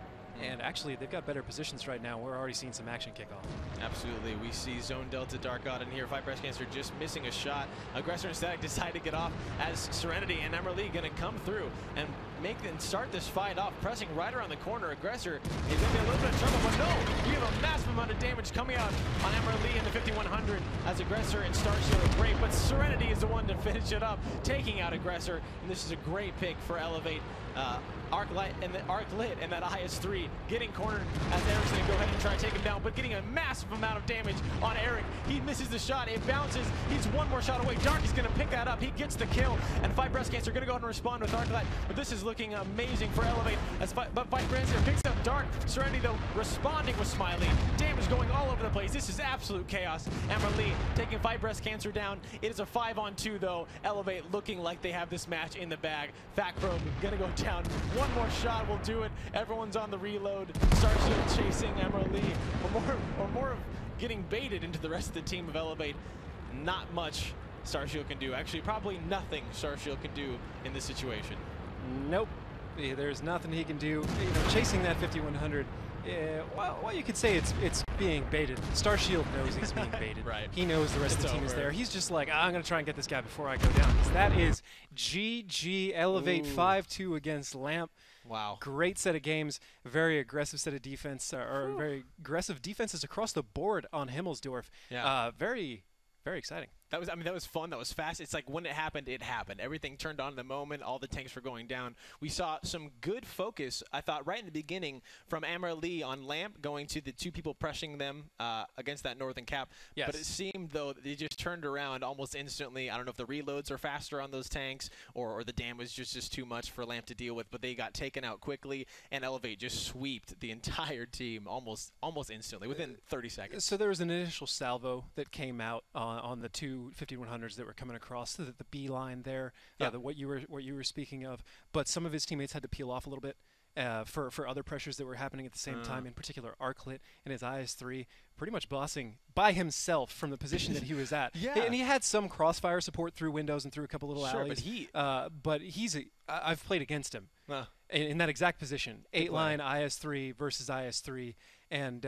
[SPEAKER 2] And actually, they've got better positions right now. We're already seeing some action kick off.
[SPEAKER 1] Absolutely. We see Zone Delta, Dark God in here. 5 Breast Cancer just missing a shot. Aggressor and Static decide to get off as Serenity and Emerly going to come through and start this fight off, pressing right around the corner. Aggressor is going to be a little bit of trouble, but no! We have a massive amount of damage coming out on Emerly in the 5100 as Aggressor and Starshield are great, but Serenity is the one to finish it up, taking out Aggressor, and this is a great pick for eLevate. Arc Lit and that IS-3 getting cornered as Eric's going to go ahead and try to take him down, but getting a massive amount of damage on Eric. He misses the shot. It bounces. He's 1 more shot away. Dark is going to pick that up. He gets the kill, and 5 Breast Cancer going to go ahead and respond with Arc Lit, but this is looking amazing for eLevate but 5 Breast Cancer picks up Dark. Serenity, though, responding with Smiley. Damage going all over the place. This is absolute chaos. Emerly taking 5 Breast Cancer down. It is a 5-on-2, though. eLevate looking like they have this match in the bag. Fat Crow going to go down. 1 more shot will do it. Everyone's on the reload. Starshield chasing Emerly. Or more of getting baited into the rest of the team of eLevate. Not much Starshield can do. Actually, probably nothing Starshield can do in this situation.
[SPEAKER 2] Nope. There's nothing he can do. You know, chasing that 5100. Well, you could say it's being baited. Starshield knows he's being baited.
[SPEAKER 1] Right.
[SPEAKER 2] He knows the rest of the team is there. He's just like, I'm going to try and get this guy before I go down. That is GG eLevate 5-2 against Lamp.
[SPEAKER 1] Wow.
[SPEAKER 2] Great set of games. Very aggressive set of defense, or very aggressive defenses across the board on Himmelsdorf.
[SPEAKER 1] Yeah.
[SPEAKER 2] Very, very exciting.
[SPEAKER 1] That was fun. That was fast. It's like when it happened, it happened. Everything turned on in the moment. All the tanks were going down. We saw some good focus, I thought, right in the beginning from Emerly on Lamp, going to the 2 people pressing them against that northern cap.
[SPEAKER 2] Yes.
[SPEAKER 1] But it seemed, though, they just turned around almost instantly. I don't know if the reloads are faster on those tanks or the damage was just too much for Lamp to deal with, but they got taken out quickly, and eLevate just sweeped the entire team almost instantly, within 30 seconds.
[SPEAKER 2] So there was an initial salvo that came out on the 2 5100s that were coming across the B line there, what you were speaking of. But some of his teammates had to peel off a little bit for other pressures that were happening at the same time. In particular, Arclit and his IS-3 pretty much bossing by himself from the position that he was at.
[SPEAKER 1] Yeah.
[SPEAKER 2] And he had some crossfire support through windows and through a couple little alleys.
[SPEAKER 1] But
[SPEAKER 2] I've played against him in that exact position. 8-line IS3 versus IS3. And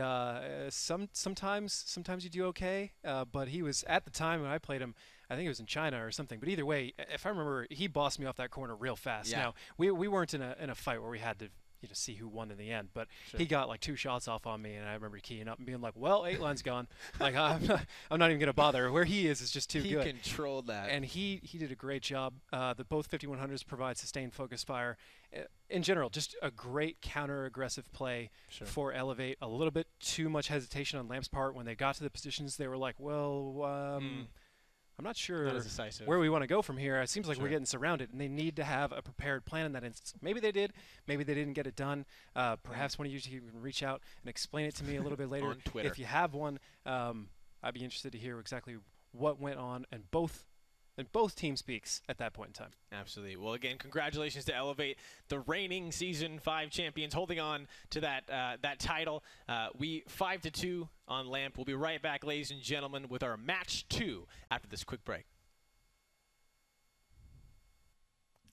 [SPEAKER 2] sometimes you do okay, but he was, at the time when I played him, I think it was in China or something. But either way, if I remember, he bossed me off that corner real fast.
[SPEAKER 1] Yeah.
[SPEAKER 2] Now, we weren't in a fight where we had to see who won in the end, but he got like 2 shots off on me, and I remember keying up and being like, well, 8-line's gone. Like, I'm not even going to bother. Where he is just too good.
[SPEAKER 1] He controlled that.
[SPEAKER 2] And he did a great job. Both 5100s provide sustained focus fire. In general, just a great counter-aggressive play for eLevate. A little bit too much hesitation on Lamp's part. When they got to the positions, they were like, well, I'm not sure where we want to go from here. It seems like we're getting surrounded, and they need to have a prepared plan in that instance. Maybe they did. Maybe they didn't get it done. Perhaps one of you can reach out and explain it to me a little bit later.
[SPEAKER 1] On Twitter.
[SPEAKER 2] If you have one, I'd be interested to hear exactly what went on in both team speaks at that point in time.
[SPEAKER 1] Absolutely. Well, again, congratulations to eLevate, the reigning Season 5 champions, holding on to that title. We 5-2 on Lamp. We'll be right back, ladies and gentlemen, with our Match 2 after this quick break.